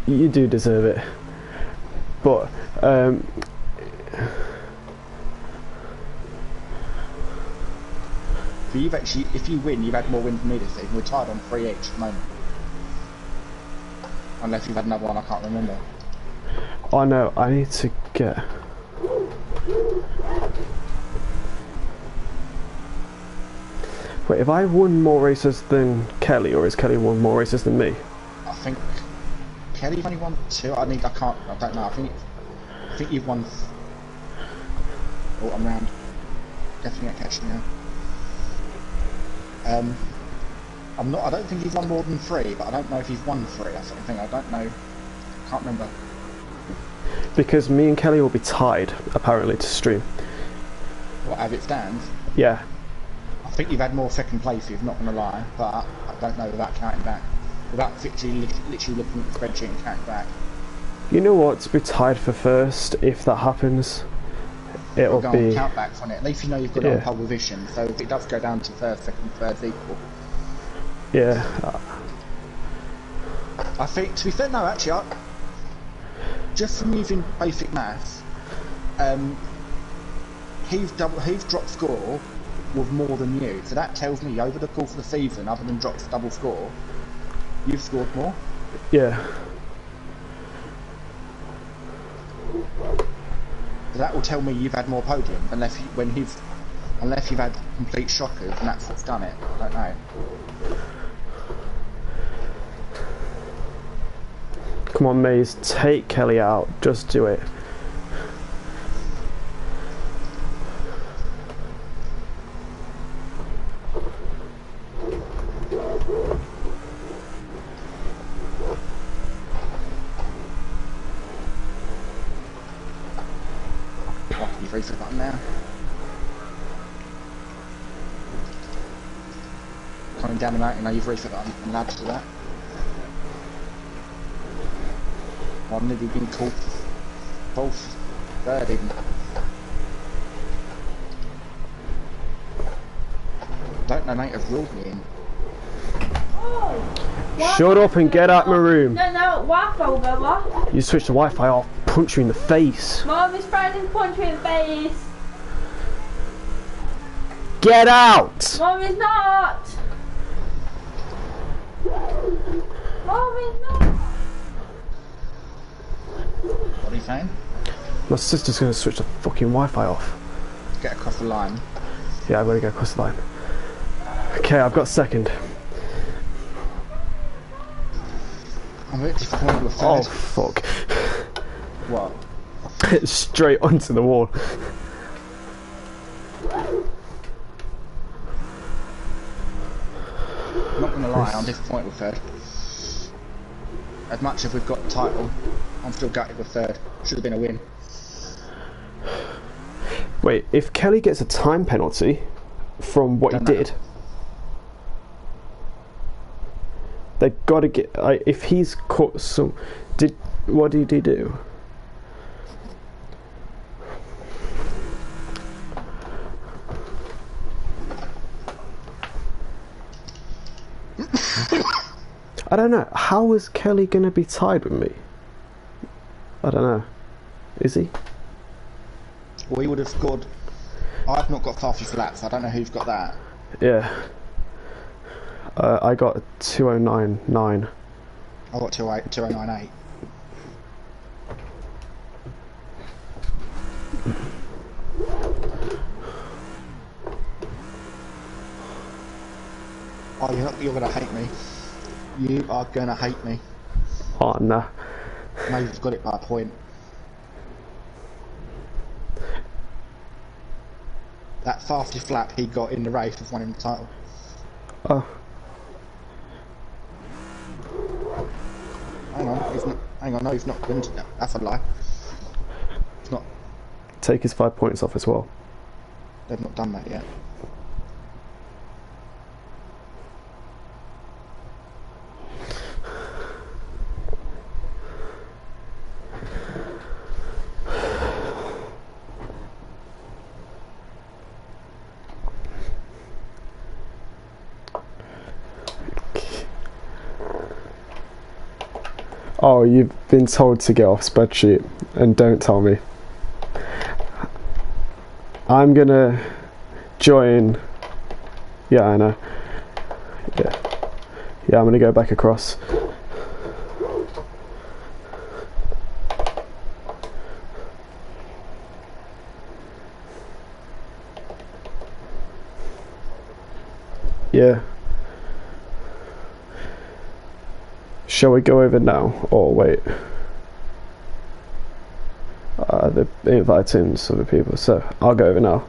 You do deserve it. But, So you've actually, if you win, you've had more wins than me this season. We're tied on 3 each at the moment. Unless you've had another one, I can't remember. oh no, I need to get... Wait, have I won more races than Kelly, or has Kelly won more races than me? I think Kelly's only won 2. I don't know. I think you've won. Oh, I'm round. Definitely not catching now. I don't think he's won more than 3, but I don't know if he's won 3 or something. I don't know. Can't remember. Because me and Kelly will be tied, apparently, to stream. What, as it stands? Yeah. I think you've had more second places, not going to lie, but I don't know without counting back. Without literally looking at the spreadsheet and counting back. You know what? To be tied for first, if that happens, it'll go be... on countbacks on it. At least you know you've got it on pole position, so if it does go down to first, second, third's equal. Yeah. I think, to be fair, no, actually, just from using basic maths, he's dropped score with more than you, so that tells me over the course of the season, other than dropped double score, you've scored more. Yeah. So that will tell me you've had more podiums, unless you've had complete shockers, and that's what's done it. I don't know. Come on, Maze, take Kelly out. Just do it. You've reached the button now. Coming down the mountain now, you've reached the button. I'm allowed to do that. One nearly been caught. Both. Third even. Don't know, mate, have ruled me in. Oh, Shut up and get out my room. No, Wi-Fi will go off. You switch the Wi-Fi off, punch you in the face. Mom is trying to punch me in the face. Get out! Mom is not. Mom is not. What are you saying? My sister's gonna switch the fucking Wi-Fi off. Get across the line. Yeah, I've got to go across the line. Okay, I've got second. I'm a bit disappointed with third. Oh, fuck. What? Straight onto the wall. I'm not gonna lie, I'm disappointed with third. As much as we've got the title, I'm still gutted with third. Should have been a win. Wait, if Kelly gets a time penalty from what he did, they gotta get. If he's caught some, what did he do? I don't know. How is Kelly gonna be tied with me? I don't know. Is he? Well, he would have scored I've not got fluffy flaps. I don't know who's got that. Yeah. I got 2099. I got 2098. Oh, you're gonna hate me. You are gonna hate me. Oh no. Maeve's got it by a point. That fastest flap he got in the race has won him the title. Oh. Hang on, he's not. Hang on, no, he's not going to. That's a lie. It's not. Take his 5 points off as well. They've not done that yet. Oh, you've been told to get off spreadsheet, and don't tell me. I'm gonna join. Yeah, I know. Yeah, I'm gonna go back across. Yeah. Shall we go over now, or wait? They're inviting some other people, so I'll go over now.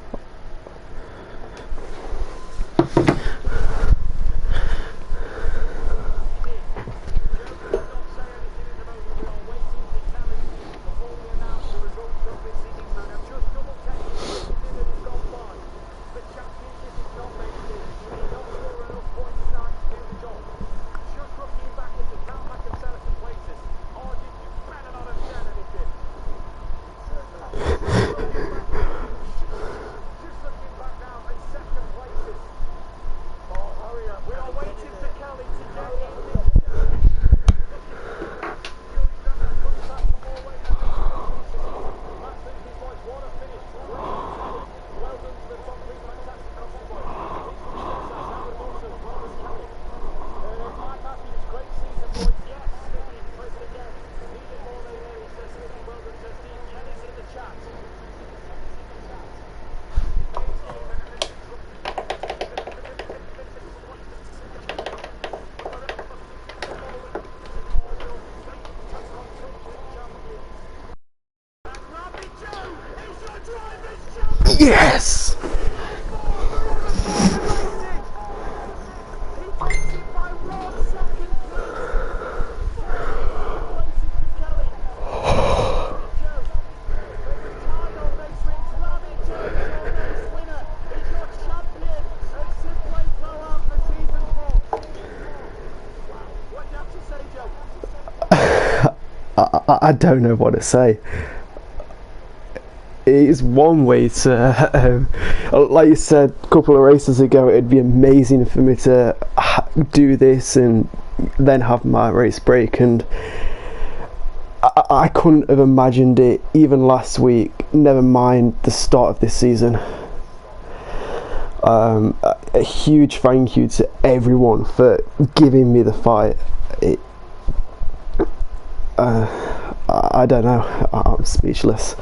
Yes! I don't know what to say. It's one way to, like you said a couple of races ago, it'd be amazing for me to do this and then have my race break, and I couldn't have imagined it even last week, never mind the start of this season. A huge thank you to everyone for giving me the fight. I don't know, I'm speechless.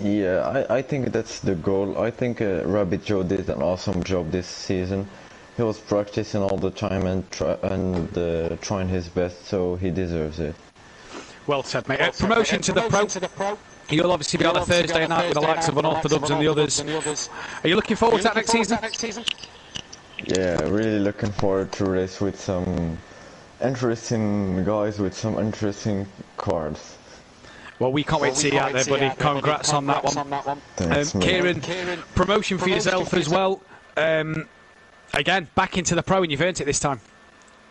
Yeah, I think that's the goal. I think Rabbit Joe did an awesome job this season. He was practicing all the time and trying his best, so he deserves it. Well said, mate. Promotion to the Pro. You'll obviously be on a Thursday night with the likes of Unorthodox and the others. Are you looking forward to that next season? Yeah, really looking forward to race with some interesting guys with some interesting cards. Well, we can't wait to see you out there, buddy. Congrats on that one. Thanks, Kieran, promotion for yourself as well. Again, back into the Pro, and you've earned it this time.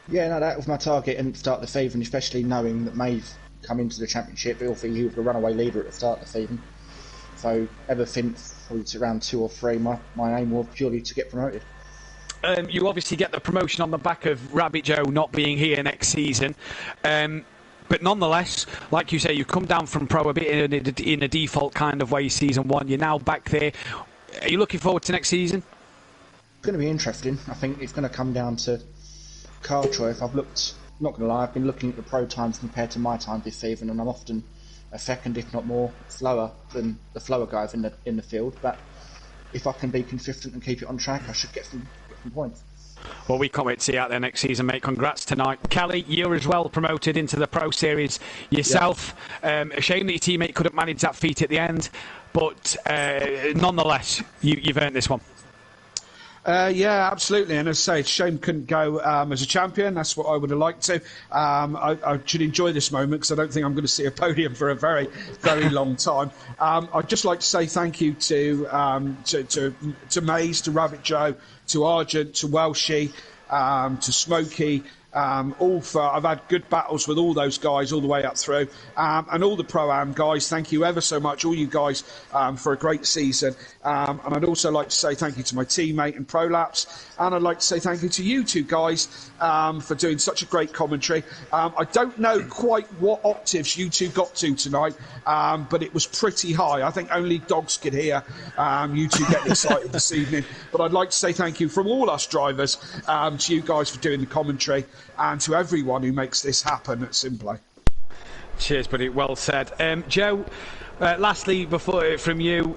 Yeah, no, that was my target and start the season, especially knowing that May's come into the championship. He was the runaway leader at the start of the season. So ever since probably around 2 or 3, my aim was purely to get promoted. You obviously get the promotion on the back of Rabbit Joe not being here next season. But nonetheless, like you say, you come down from Pro a bit in a default kind of way season 1. You're now back there. Are you looking forward to next season? It's going to be interesting. I think it's going to come down to car choice. I've looked, not going to lie, I've been looking at the Pro times compared to my time this season, and I'm often a second, if not more, slower than the slower guys in the field. But if I can be consistent and keep it on track, I should get some points. Well, we can't wait to see you out there next season, mate. Congrats tonight. Kelly, you're as well promoted into the Pro Series yourself. Yeah. A shame that your teammate couldn't manage that feat at the end, but nonetheless, you've earned this one. Yeah, absolutely. And as I say, it's a shame couldn't go as a champion. That's what I would have liked to. I should enjoy this moment because I don't think I'm going to see a podium for a very, very long time. I'd just like to say thank you to Maze, to Rabbit Joe, to Argent, to Welshie, to Smokey. I've had good battles with all those guys all the way up through, and all the Pro-Am guys. Thank you ever so much, all you guys, for a great season. And I'd also like to say thank you to my teammate in Prolapse, and I'd like to say thank you to you two guys for doing such a great commentary. I don't know quite what octaves you two got to tonight, but it was pretty high. I think only dogs could hear you two getting excited this evening. But I'd like to say thank you from all us drivers to you guys for doing the commentary, and to everyone who makes this happen at Simply. Cheers, buddy. Well said. Joe, lastly, before from you,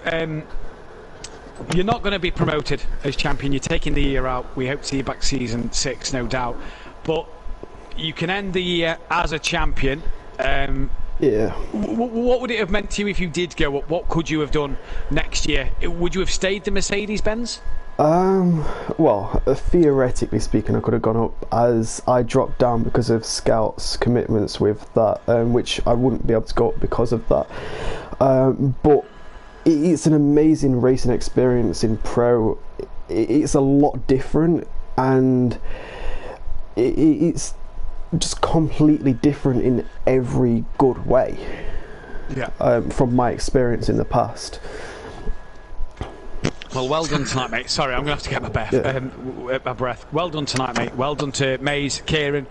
you're not going to be promoted as champion. You're taking the year out. We hope to see you back season 6, no doubt. But you can end the year as a champion. Yeah. What would it have meant to you if you did go up? What could you have done next year? Would you have stayed the Mercedes-Benz? Well, theoretically speaking, I could have gone up, as I dropped down because of Scout's commitments with that, which I wouldn't be able to go up because of that. But it's an amazing racing experience in Pro. It's a lot different, and it's just completely different in every good way. Yeah. From my experience in the past. Well, well done tonight, mate. Sorry, I'm going to have to get my breath. Well done tonight, mate. Well done to Maze, Kieran,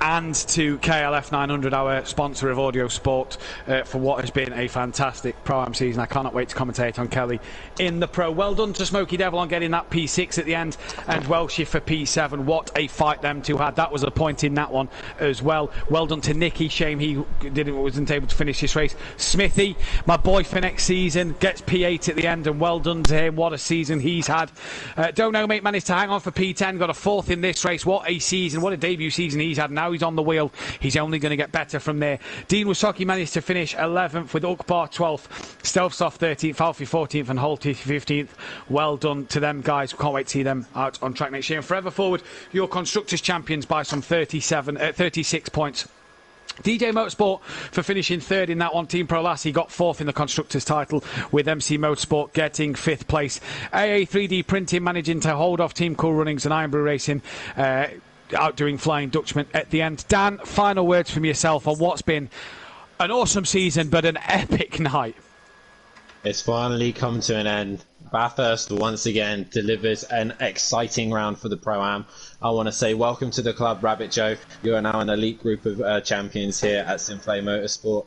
and to KLF 900, our sponsor of Audio Sport, for what has been a fantastic Pro-Am season. I cannot wait to commentate on Kelly in the Pro. Well done to Smokey Devil on getting that P6 at the end, and Welshie for P7. What a fight them two had. That was a point in that one as well. Well done to Nicky. Shame he wasn't able to finish this race. Smithy, my boy for next season, gets P8 at the end, and well done to him. What a season he's had. Don't know, mate, managed to hang on for P10, got a 4th in this race. What a season, what a debut season he's had. Now he's on the wheel, he's only going to get better from there. Dean Wasocki managed to finish 11th, with Ukbar 12th, Stelfsoft 13th, Alfie 14th, and Holty 15th. Well done to them guys. Can't wait to see them out on track next year. And forever forward, your Constructors champions by some 36 points. DJ Motorsport for finishing 3rd in that one. Team Pro Lassie got 4th in the Constructors title, with MC Motorsport getting 5th place. AA3D Printing managing to hold off Team Cool Runnings and Iron Brew Racing, outdoing Flying Dutchman at the end. Dan, final words from yourself on what's been an awesome season but an epic night. It's finally come to an end. Bathurst once again delivers an exciting round for the Pro-Am. I want to say welcome to the club, Rabbit Joe. You are now an elite group of champions here at Simplay Motorsport.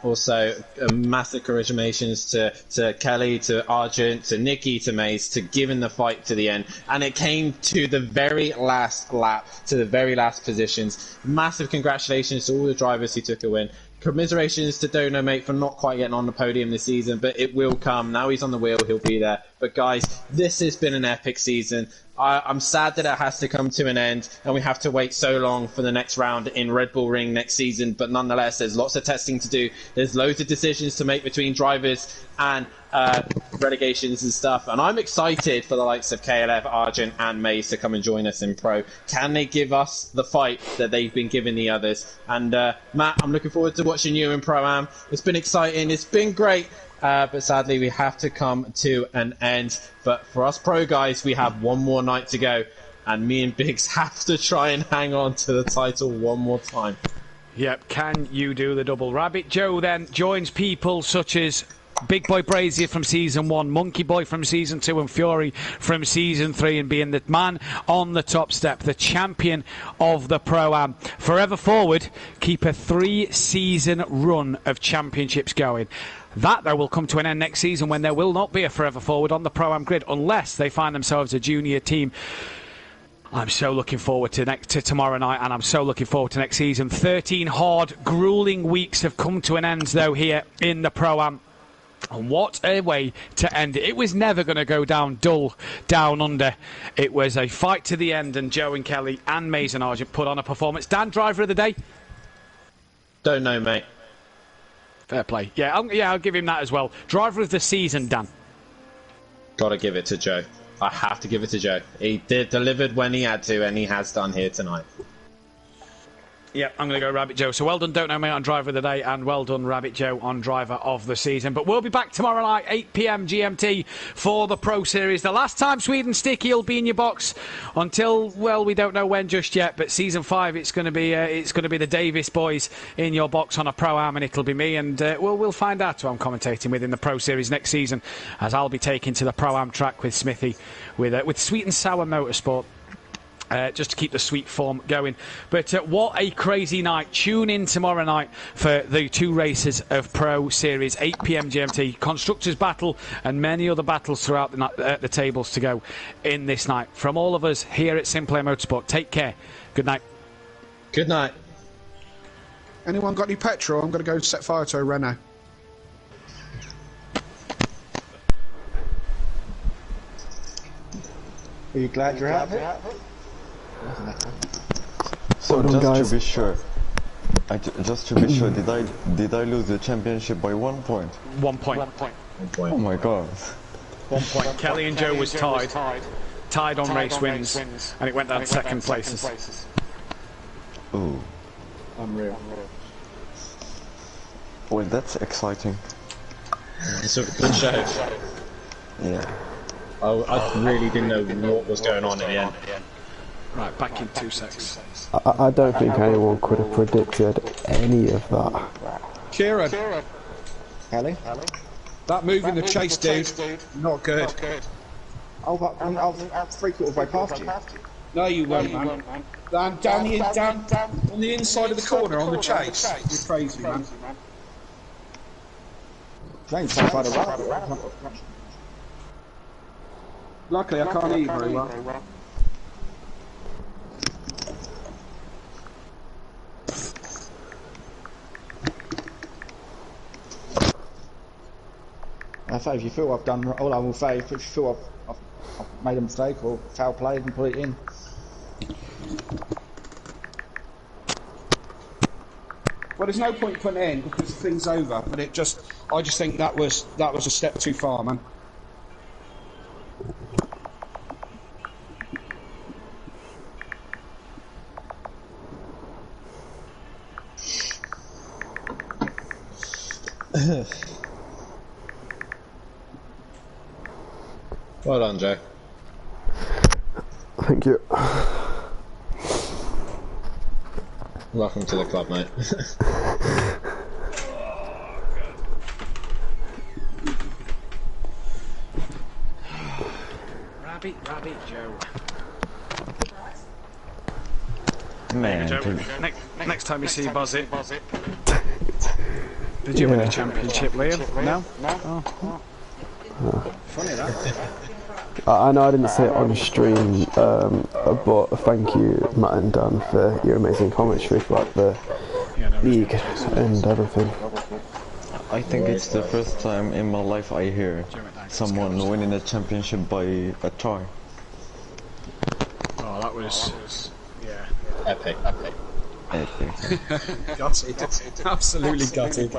Also, massive congratulations to Kelly, to Argent, to Nicky, to Mace, to giving the fight to the end. And it came to the very last lap, to the very last positions. Massive congratulations to all the drivers who took a win. commiserations to Dono, mate, for not quite getting on the podium this season, but it will come. Now he's on the wheel, he'll be there. But guys, this has been an epic season. I'm sad that it has to come to an end and we have to wait so long for the next round in Red Bull Ring next season, but nonetheless there's lots of testing to do, there's loads of decisions to make between drivers and relegations and stuff, and I'm excited for the likes of KLF, Argent and Maze to come and join us in Pro. Can they give us the fight that they've been giving the others? And Matt, I'm looking forward to watching you in Pro-Am. It's been exciting, it's been great. But sadly, we have to come to an end. But for us pro guys, we have one more night to go. And me and Biggs have to try and hang on to the title one more time. Yep, can you do the double? Rabbit Joe then joins people such as Big Boy Brazier from Season 1, Monkey Boy from Season 2 and Fury from Season 3 and being the man on the top step, the champion of the Pro-Am. Forever Forward keep a 3-season run of championships going. That, though, will come to an end next season when there will not be a Forever Forward on the Pro-Am grid unless they find themselves a junior team. I'm so looking forward to tomorrow night, and I'm so looking forward to next season. 13 hard, gruelling weeks have come to an end, though, here in the Pro-Am. And what a way to end it. It was never going to go down dull, down under. It was a fight to the end, and Joe and Kelly and Maze and Argent put on a performance. Dan, driver of the day? Don't know, mate. Fair play. Yeah, I'll give him that as well. Driver of the season, Dan. Gotta give it to Joe. I have to give it to Joe. He delivered when he had to, and he has done here tonight. Yeah, I'm going to go Rabbit Joe. So well done, Don't Know Mate, on Driver of the Day, and well done, Rabbit Joe, on Driver of the Season. But we'll be back tomorrow night, 8 p.m. GMT, for the Pro Series. The last time Sweden Sticky will be in your box until, well, we don't know when just yet. But Season 5, it's going to be the Davis boys in your box on a Pro-Am, and it'll be me. And we'll find out who I'm commentating with in the Pro Series next season, as I'll be taking to the Pro-Am track with Smithy, with Sweet and Sour Motorsport. Just to keep the sweet form going. But what a crazy night. Tune in tomorrow night for the 2 races of Pro Series, 8 p.m. GMT. Constructors Battle and many other battles throughout the tables to go in this night. From all of us here at Simplay Motorsport, take care. Good night. Good night. Anyone got any petrol? I'm going to go set fire to a Renault. Are you glad you're out of it? So Well done, just guys. to be sure, did I lose the championship by 1 point? 1 point. Oh my god. 1 point. Kelly and Joe was tied on race wins, and it went down to second places. Ooh. Unreal. Well, that's exciting. It's a good show. Yeah. I really didn't know what was going on in the end. Right, back in 2 seconds. I don't think anyone could have predicted any of that. Kieran, Kelly? that move in the chase, dude, not good. I was 3/4 way past you. No, you weren't, man. Down on the inside of the corner on the chase. You're crazy, man. Playing so far away. Luckily, I can't eat very well. I say, if you feel I've done all I will say, if you feel I've made a mistake or foul played, and put it in. Well, there's no point putting it in because the thing's over. But I just think that was a step too far, man. Well done, Joe. Thank you. Welcome to the club, mate. Rabbit Joe. Man, Joe, dude. next time you see Buzz it. Did you win a championship, Liam? No? Oh. Funny that. I know I didn't say it on stream, but thank you, Matt and Dan, for your amazing commentary throughout the league and everything. I think it's the first time in my life I hear someone winning a championship by a tie. Oh, that was Epic. Epic. Gutted. Absolutely gutted.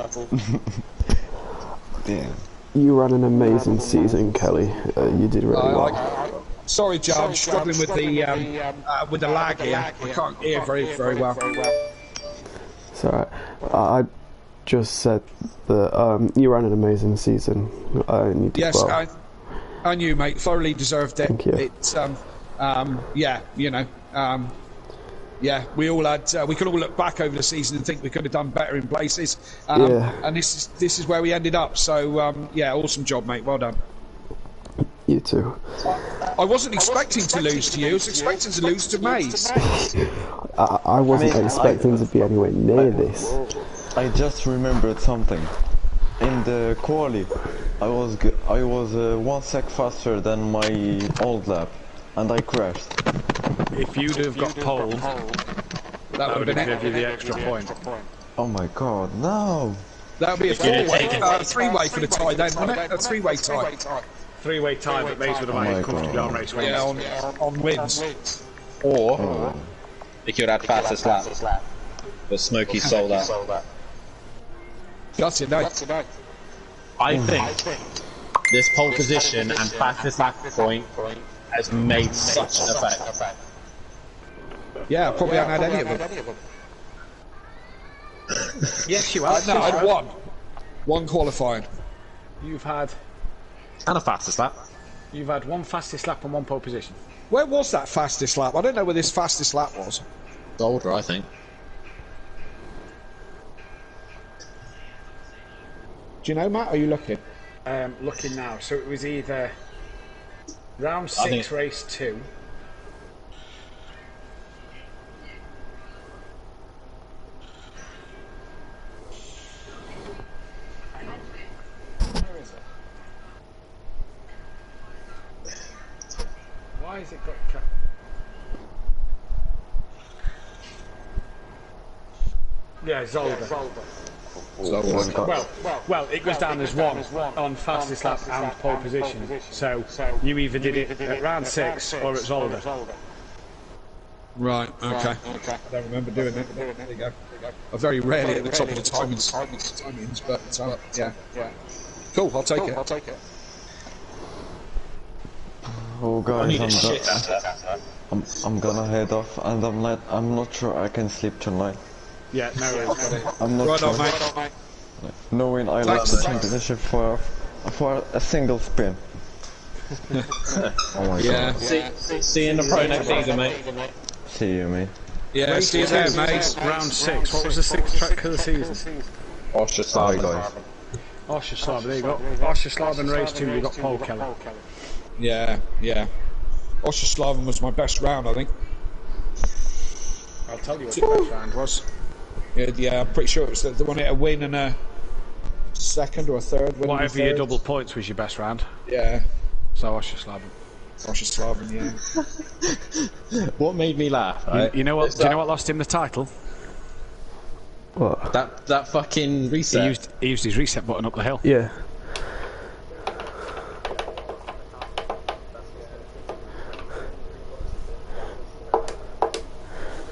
Damn. You ran an amazing season, Kelly. You did really well. Sorry, Joe, I'm struggling with the lag here. I can't hear very well. It's alright. I just said that you ran an amazing season and you did Yes, well. and you, mate, thoroughly deserved it. Thank you. It's we all had. We could all look back over the season and think we could have done better in places. And this is where we ended up. So awesome job, mate. Well done. You too. I wasn't expecting to lose to you. I was expecting to lose to Maze. I wasn't expecting to be anywhere near this. I just remembered something. In the quali, I was 1 sec faster than my old lap, and I crashed. If you'd have got pole, that would have given you the extra point. Oh my god, no! That would be a three-way for the tie then, wouldn't it? A three-way tie. Three-way tie, but Maze would have managed comfortably on race wins. Yeah, on wins. Or they could have had fastest lap, but Smokey sold out. Got it, no. I think this pole position and fastest lap point has made such an effect. Yeah, I probably haven't had any of them. Yes, you have. No, I had one. One qualifying. You've had And a fastest lap. one fastest lap and one pole position. Where was that fastest lap? I don't know where this fastest lap was. Older, I think. Do you know, Matt? Are you looking? Looking now, so it was either round 6, race 2. Where is it? Why has it got Yeah, Zolder. Well, it goes down as one on fastest lap and pole position. So you either did it at round 6 or at Zolder. Right, okay. I don't remember doing it. There you go. I'm very rarely at the top of the timings, but yeah. Cool, I'll take it. Oh guys, I'm gonna head off, and I'm not sure I can sleep tonight. Yeah, no worries. I'm not sure. Mate. Knowing I lost the championship for a single spin. Oh my god. See you in the pro next season, mate. See you, mate. Yeah, see you there, mate. Round 6. What was the 6th track of the season? Osherslaven. Guys. Osherslaven, there you go. Osherslaven race 2, you got Paul Kelly. Yeah. Osherslaven was my best round, I think. I'll tell you what the best round was. Yeah, I'm pretty sure it was the one hit a win and a second or a third. Whatever your double points was your best round. Yeah. So Osherslaven. Yeah. What made me laugh? Right? You know what? Do you know what lost him the title? What? That fucking reset. He used his reset button up the hill. Yeah.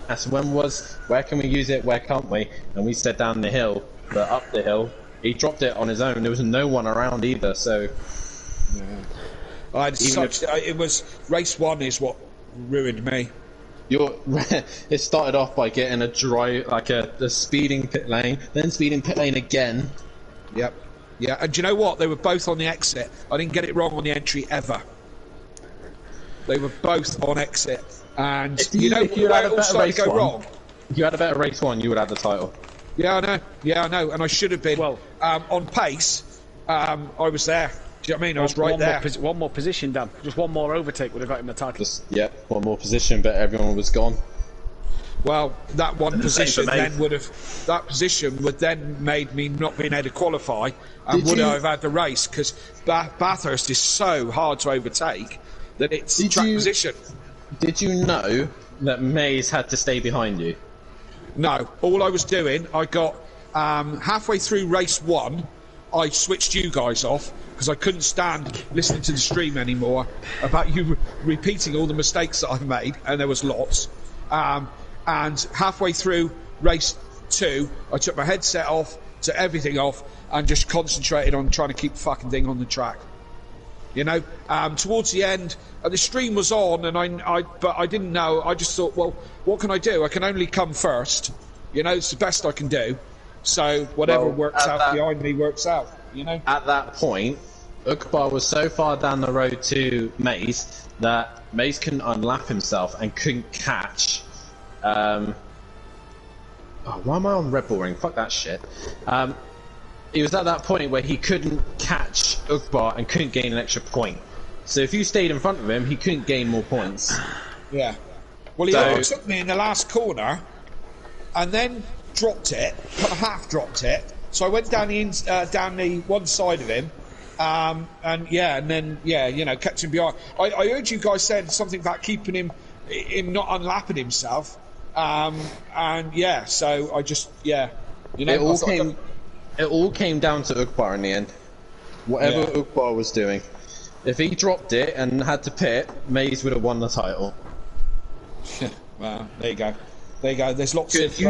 That's where can we use it, where can't we? And we said down the hill, but up the hill, he dropped it on his own. There was no one around either, so. Yeah. It was race 1 is what ruined me. It started off by getting a speeding pit lane, then speeding pit lane again. Yep. Yeah, and do you know what? They were both on the exit. I didn't get it wrong on the entry ever. They were both on exit. And if you had a better race to go wrong. If you had a better race 1, you would have the title. Yeah, I know. And I should have been. Well, on pace, I was there. Do you know what I mean? I was right there. One more position, Dan. Just one more overtake would have got him the title. One more position, but everyone was gone. Well, that one position would then made me not being able to qualify and would have had the race, because Bathurst is so hard to overtake that it's track position. Did you know that Maze had to stay behind you? No, all I was doing, I got halfway through race 1, I switched you guys off because I couldn't stand listening to the stream anymore about you repeating all the mistakes that I've made, and there was lots. And halfway through race 2, I took my headset off, took everything off, and just concentrated on trying to keep the fucking thing on the track. You know, towards the end, the stream was on, and but I didn't know. I just thought, well, what can I do? I can only come first. You know, it's the best I can do. So whatever works out behind me works out. You know. At that point, Ukbar was so far down the road to Maze that Maze couldn't unlap himself and couldn't catch. Why am I on Red Bull Ring? Fuck that shit. He was at that point where he couldn't catch Ukbar and couldn't gain an extra point. So if you stayed in front of him, he couldn't gain more points. Yeah. Well, he overtook me in the last corner, and then dropped it, kind of half dropped it. So I went down the one side of him, and then you know, kept him behind. I heard you guys saying something about keeping him not unlapping himself, and yeah, so I just you know, it all came down to Ukbar in the end. Whatever Ukbar was doing, if he dropped it and had to pit, Maze would have won the title. Well, there you go. There's lots of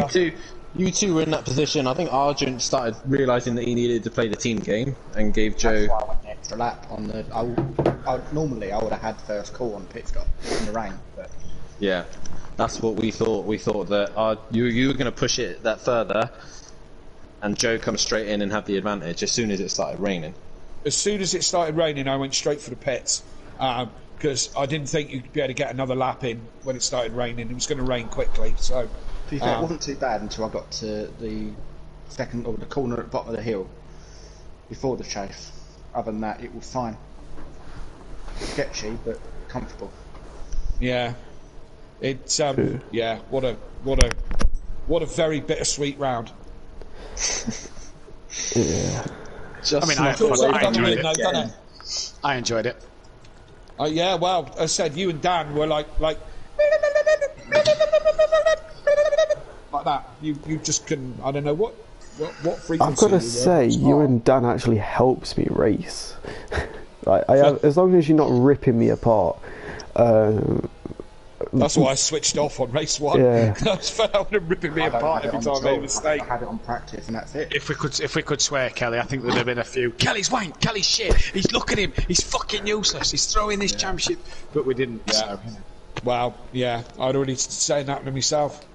you two were in that position. I think Arjun started realising that he needed to play the team game and gave Joe. That's why I went the extra lap on the. Normally, I would have had first call on pit stop in the rain, but. Yeah, that's what we thought. We thought that you were going to push it that further, and Joe come straight in and have the advantage as soon as it started raining. As soon as it started raining, I went straight for the pits because I didn't think you'd be able to get another lap in when it started raining. It was going to rain quickly, so. To be fair, it wasn't too bad until I got to the second or the corner at the bottom of the hill before the chase. Other than that, it was fine. Sketchy, but comfortable. Yeah, it's yeah. What a very bittersweet round. Yeah. I mean, I enjoyed it. Yeah, well, as I said, you and Dan were like like that. You just couldn't. I don't know what frequency. I've got to say, you and Dan actually helps me race. As long as you're not ripping me apart. That's why I switched off on race 1. Yeah. I was fed up with him ripping me apart every time I made a mistake. I had it on practice, and that's it. If we could swear, Kelly, I think there'd have been a few. Kelly's wank, Kelly's shit. He's look at him. He's fucking useless. He's throwing this championship, but we didn't. Yeah. So. Well, yeah, I'd already saying that to myself.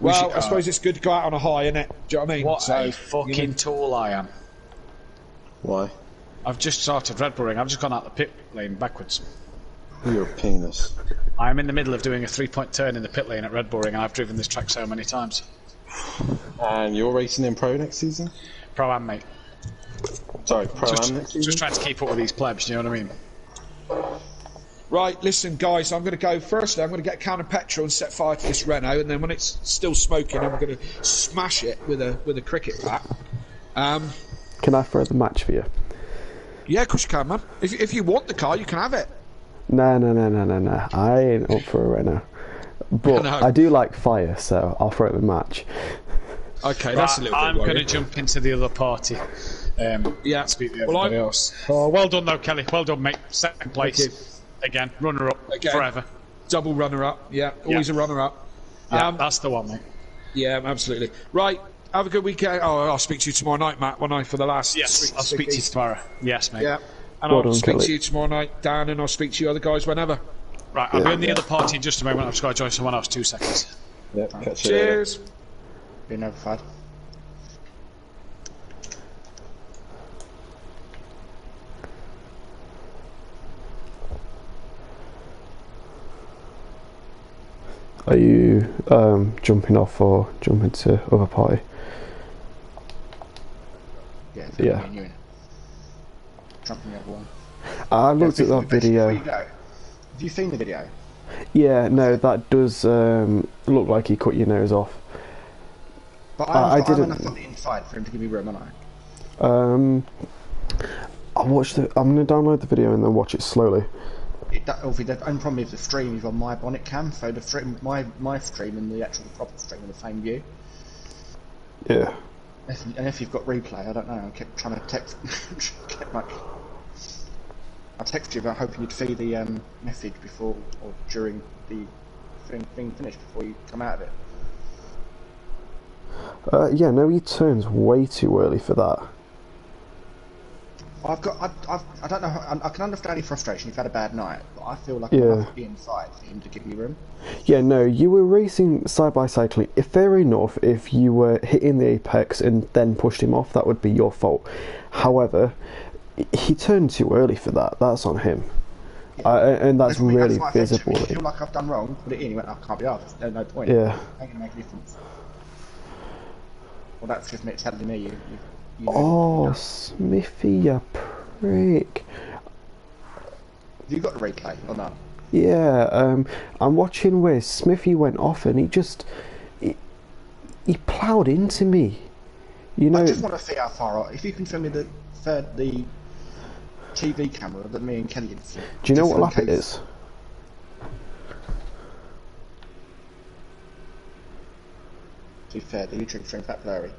Well, I suppose it's good to go out on a high, isn't it? Do you know what I mean? What a fucking tool I am. Why? I've just started Red Bull Ring. I've just gone out the pit lane backwards. You're a penis. I'm in the middle of doing a 3-point turn in the pit lane at Red Bull Ring, and I've driven this track so many times. And you're racing in Pro next season? Pro-Am, mate. Sorry, Pro-Am next season? Just trying to keep up with these plebs, you know what I mean? Right, listen, guys, I'm going to go firstly. I'm going to get a can of petrol and set fire to this Renault, and then when it's still smoking, I'm going to smash it with a cricket bat. Can I throw the match for you? Yeah, of course you can, man. If you want the car, you can have it. No. I ain't up for a Renault. But I do like fire, so I'll throw the match. Okay, that's a little bit I'm going to worrying. jump into the other party. Yeah. Speak to everybody else. Oh, well done, though, Kelly. Well done, mate. Second place. Again, runner-up. Forever. Double runner-up. Yeah, always a runner-up. Yeah, that's the one, mate. Yeah, absolutely. Right, have a good weekend. Oh, I'll speak to you tomorrow night, Matt, won't I, for the last... Yes, I'll speak to you tomorrow. Yes, mate. Yeah, and I'll speak to you tomorrow night, Dan, and I'll speak to you other guys whenever. Right, I'll be in the other party in just a moment. I've just got to join someone else. 2 seconds. Yep, catch you Cheers. later. Be notified. Are you jumping off or jumping to other party? Yeah. Yeah. You in. Jumping the other one. I looked at that video. Have you seen the video? Yeah, no, that does look like he cut your nose off. But I I'm didn't. enough on the inside for him to give me room, aren't I? I'll watch the. I'm gonna download the video and then watch it slowly. Obviously, the only problem is the stream is on my bonnet cam, so the stream, my stream and the actual proper stream are the same view. Yeah. Unless you've got replay, I don't know. I kept trying to text. I texted you about hoping you'd see the message before or during the thing finished before you come out of it. Yeah, no, he turns way too early for that. I don't know. I can understand your frustration. You've had a bad night, but I feel like Yeah. enough at the inside for him to give you room. Yeah, no, you were racing side by side. If fair enough, if you were hitting the apex and then pushed him off, that would be your fault. However, he turned too early for that. That's on him, and that's really why I visible. I feel like I've done wrong. Put it in. He went, I can't be asked. There's no point. Yeah. Ain't gonna make a difference. Well, that's just me telling me you know, Oh, Smithy, you prick. Have you got the replay or not? Yeah, I'm watching where Smithy went off and he ploughed into me. You know. I just want to see how far. If you can show me the TV camera that me and Kelly did. Do you know what lap it is? To be fair, the YouTube stream's that blurry.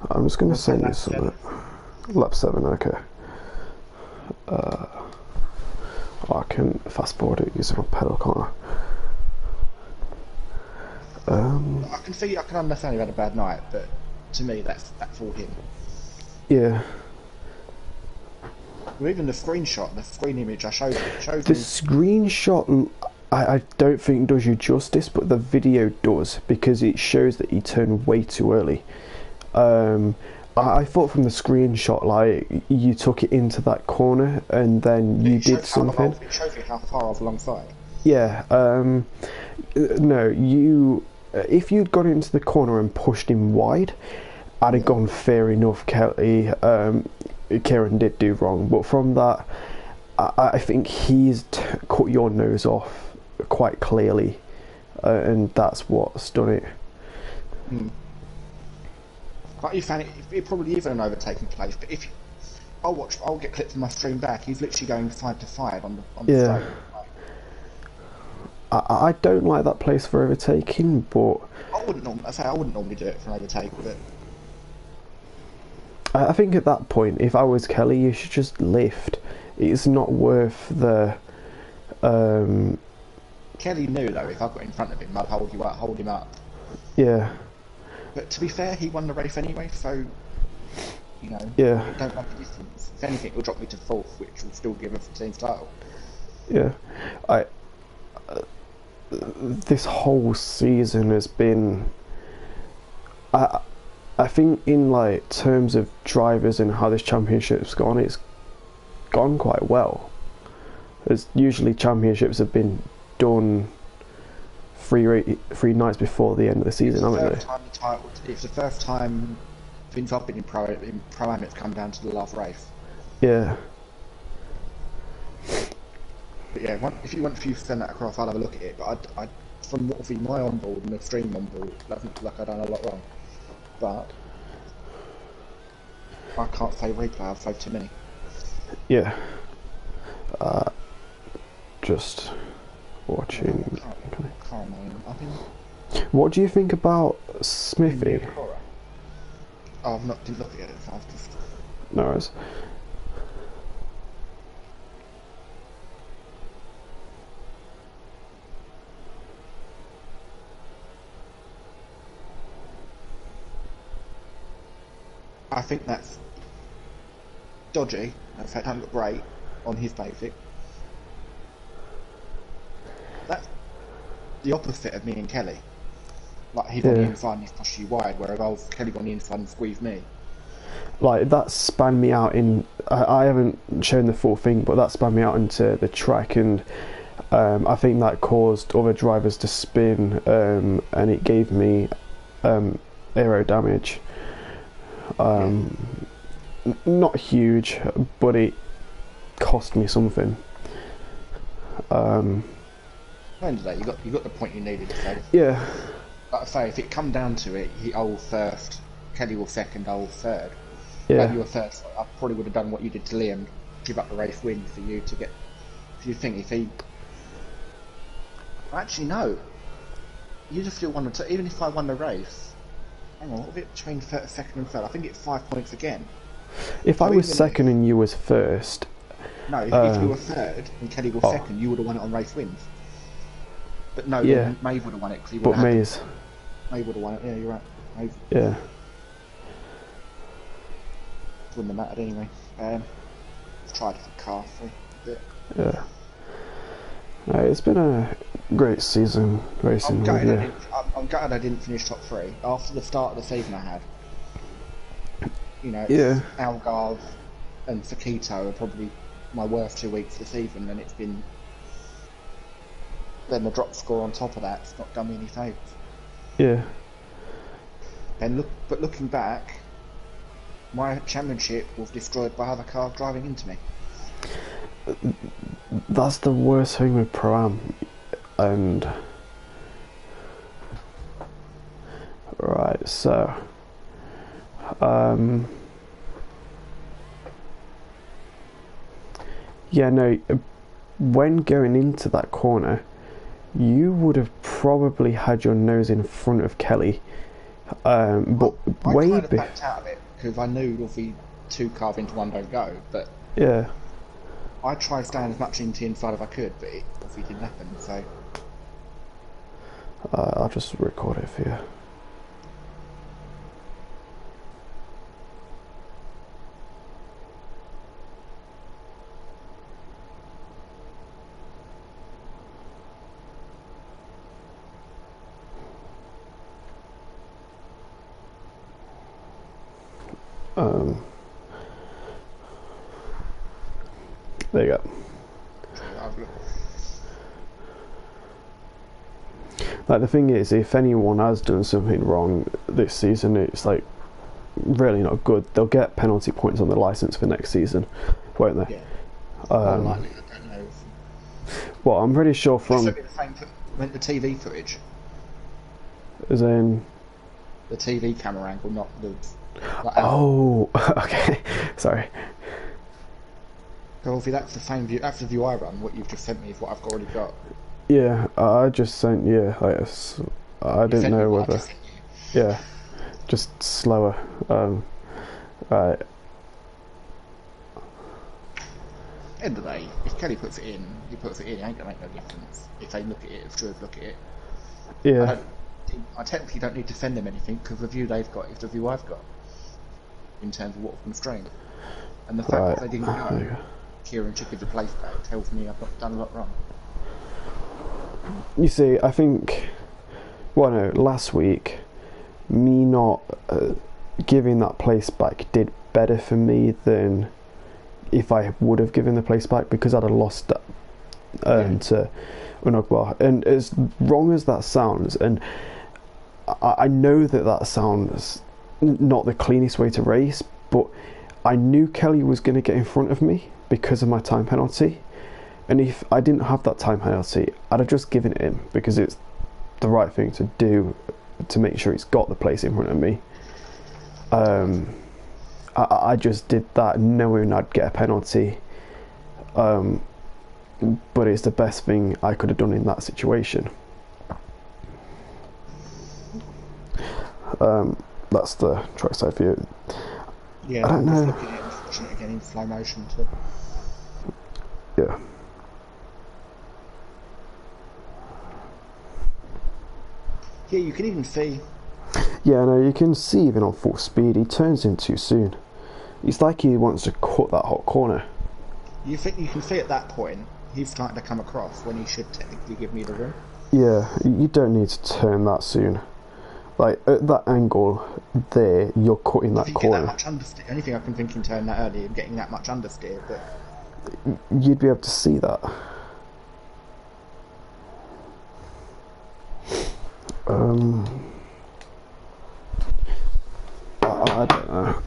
I'm just going to send you something. Lap 7, okay. I can fast forward it using my pedal, can't I? I can understand you had a bad night, but to me that's all him. Yeah. Well, even the screenshot, the screen image I showed you, The screenshot, I don't think does you justice, but the video does, because it shows that he turned way too early. I thought from the screenshot, like, you took it into that corner and then you did something. It shows you how far off alongside. Yeah, no, if you'd gone into the corner and pushed him wide, I'd have gone fair enough, Kelly. Kieran did do wrong, but from that, I think he's cut your nose off quite clearly, and that's what's done it. But you found it probably is an overtaking place. But if I'll get clips from my stream back. He's literally going 5 to 5 on the straight. I don't like that place for overtaking, but I wouldn't normally do it for an overtake, but I think at that point, if I was Kelly, you should just lift. It's not worth the. Kelly knew though if I got in front of him, I'd hold him up. Yeah. But to be fair, he won the race anyway, so you know. Yeah. It don't make a difference. If anything, it'll drop me to 4th, which will still give us the team's title. Yeah. This whole season has been. I think in like terms of drivers and how this championship's gone, it's gone quite well. As usually championships have been done three nights before the end of the season, haven't they? It's the first time since I've been in Pro-Am it's come down to the last race. Yeah. But yeah, if you send that across, I'll have a look at it. But I from what obviously my onboard and the stream onboard, it doesn't look like I've done a lot wrong. But I can't say replay, I've saved too many. Yeah. Just watching. What do you think about Smithy? Oh, didn't look at it. I've just. No worries. I think that's dodgy. In fact, don't look great on his basic. That's the opposite of me and Kelly. Like, he's on the inside and he's pushed you wide, whereas Kelly on the inside and squeezed me. Like, that spanned me out in... I haven't shown the full thing, but that spanned me out into the track, and I think that caused other drivers to spin, and it gave me aero damage. Not huge, but it cost me something. At the end of the day, you got the point you needed. So yeah. like I say, if it come down to it, he first Kelly was second, I was third. Yeah. You were third. So I probably would have done what you did to Liam, give up the race win for you to get. If you think if he, actually no, you'd have still won the. Even if I won the race, hang on, what was it between second and third? I think it's 5 points again. If I was second and you was first. No, if you were third and Kelly was second, you would have won it on race wins. But no, Yeah. Maeve would have won it because he would But have. Maze. Maeve would have won it. Yeah, you're right. Maeve Yeah. wouldn't have mattered anyway. Tried a different car for a bit. Yeah. It's been a great season racing with you. I'm gutted I didn't finish top 3 after the start of the season I had. You know, Yeah. Algarve and Pc2 are probably my worst 2 weeks of the season, and it's been. Then the drop score on top of that's not done me any favours. Yeah. And looking back, my championship was destroyed by other cars driving into me. That's the worst thing with Pro-Am. And right, so yeah, no, when going into that corner, you would have probably had your nose in front of Kelly, but I way kind of backed out of it because I knew obviously 2 cars into 1 don't go, but yeah. I tried staying as much into the inside as I could, but it obviously didn't happen, so. I'll just record it for you. There you go. Like, the thing is, if anyone has done something wrong this season, it's like really not good. They'll get penalty points on their license for next season, won't they? Yeah. Unlikely, I don't know. Well, I'm pretty sure from The TV footage, as in. the TV camera angle, not the. Oh, okay. Sorry. So obviously that's the same view. That's the view I run. What you've just sent me is what I've already got. Yeah, I just sent you. I didn't know whether. Yeah, just slower. Right. End of the day, if Kelly puts it in, he puts it in. It ain't gonna make no difference if they look at it. If Drew look at it. Yeah. I technically don't need to send them anything because the view they've got is the view I've got in terms of what's on the stream. And the fact that they didn't go, Kieran should give the place back, tells me I've not done a lot wrong. You see, I think, well, no, last week, me not giving that place back did better for me than if I would have given the place back, because I'd have lost to Unogbar. And as wrong as that sounds, and I know that sounds not the cleanest way to race, but I knew Kelly was going to get in front of me because of my time penalty. And if I didn't have that time penalty, I'd have just given it him because it's the right thing to do to make sure he's got the place in front of me. I just did that knowing I'd get a penalty. But it's the best thing I could have done in that situation. That's the trackside view. Yeah, I don't know. Looking at it, watching it again in slow motion too. Yeah. Yeah, you can even see. Yeah, no, you can see even on full speed, he turns in too soon. It's like he wants to cut that hot corner. You think you can see at that point he's starting to come across when he should technically give me the room. Yeah, you don't need to turn that soon. Like, at that angle there, you're cutting that corner. That much understeer. Anything I can think in turn that early and getting that much understeer, but you'd be able to see that. I don't know.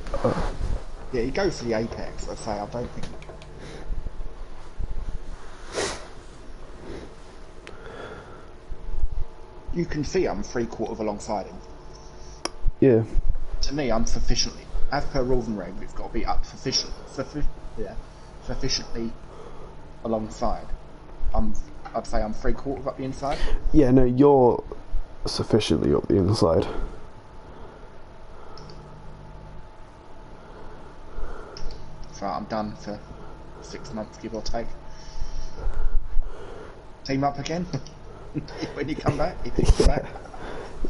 yeah, he goes for the apex. I say I don't think. You can see I'm 3/4 alongside him. Yeah. to me, I'm sufficiently, as per rules and regs, it's got to be up sufficiently alongside. I'd say I'm 3/4 up the inside. Yeah, no, you're sufficiently up the inside. So I'm done for 6 months, give or take. Team up again when you come back. If you come back.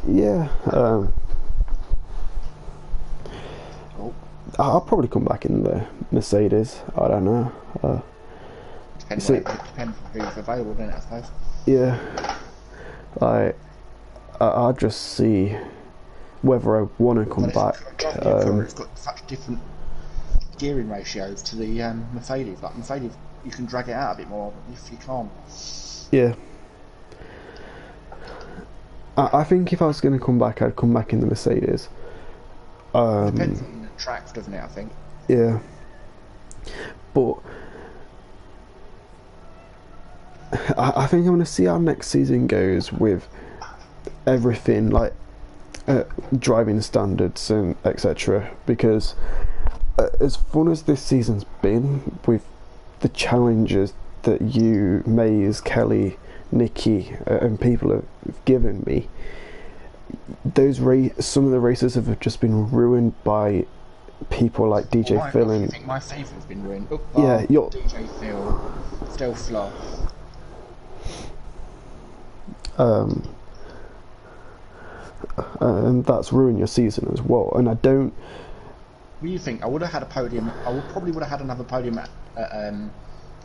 Yeah. Oh, I'll probably come back in the Mercedes. I don't know. depends who's available, doesn't it? I suppose. Yeah. I'll just see whether I want to come back. It's got such different gearing ratios to the Mercedes. Like Mercedes, you can drag it out a bit more if you can't. Yeah. I think if I was going to come back, I'd come back in the Mercedes. Depends on the tracks, doesn't it? I think. Yeah. But I think I'm going to see how next season goes with everything, like driving standards and etc. Because as fun as this season's been, with the challenges that you, Maze, Kelly, Nikki, and people have given me, some of the races have just been ruined by people like DJ Phil and. I think my favourite's been ruined. Yeah, your DJ Phil, Stealth Sloth. And that's ruined your season as well. And I don't. What do you think? I would have had a podium. Probably would have had another podium at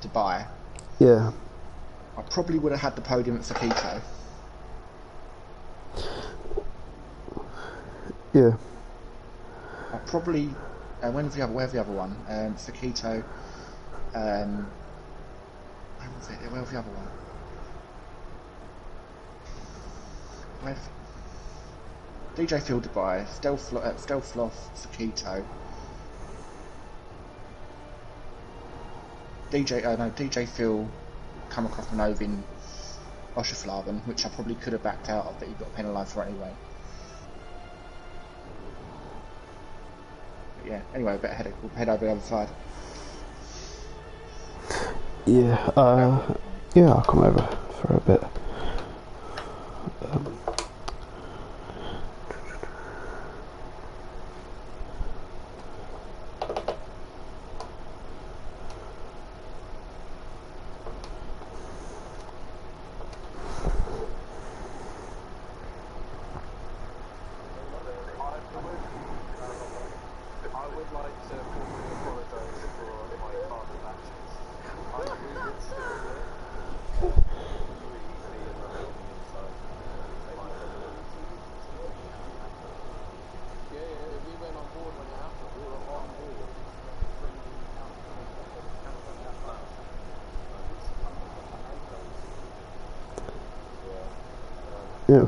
Dubai. Yeah. I probably would have had the podium at Pc2. Yeah. I probably. Where's the other one? Pc2. Where was it? Where was the other one? DJ Phil Dubai, Stealth Sloth, Pc2. DJ Phil come across Manova in Oshaflaven, which I probably could have backed out of, but he got penalised for anyway. But yeah, anyway, we'll head over the other side. Yeah, yeah, I'll come over for a bit. Yeah.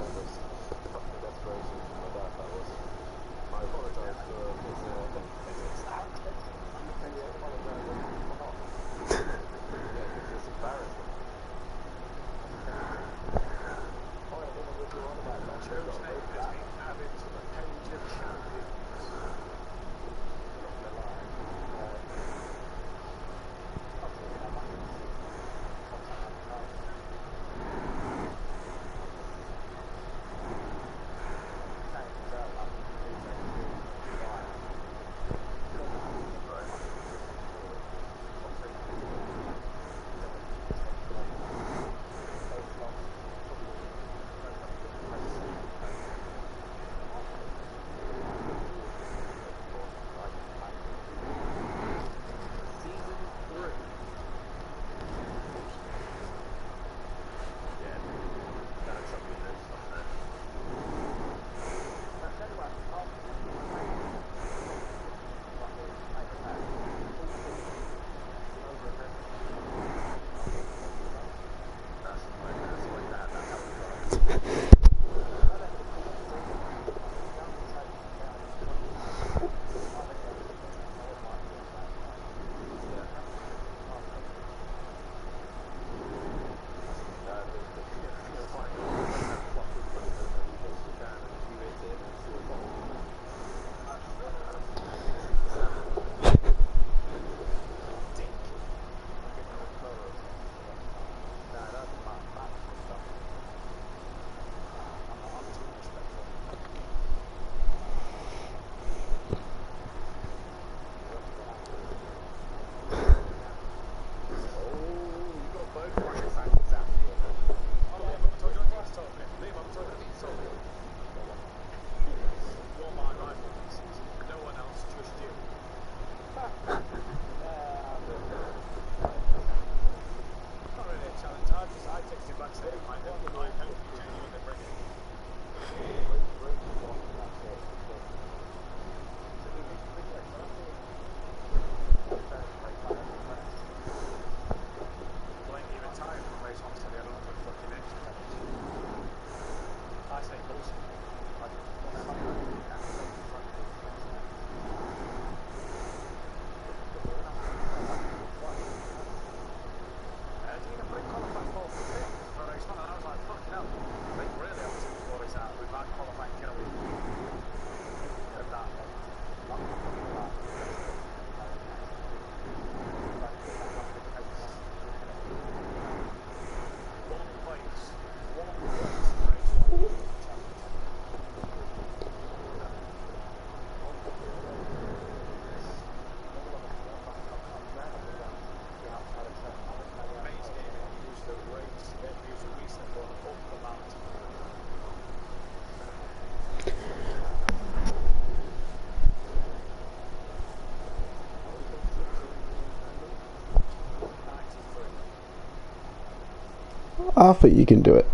I think you can do it.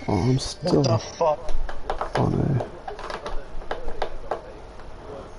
Oh, I'm still. What the fuck?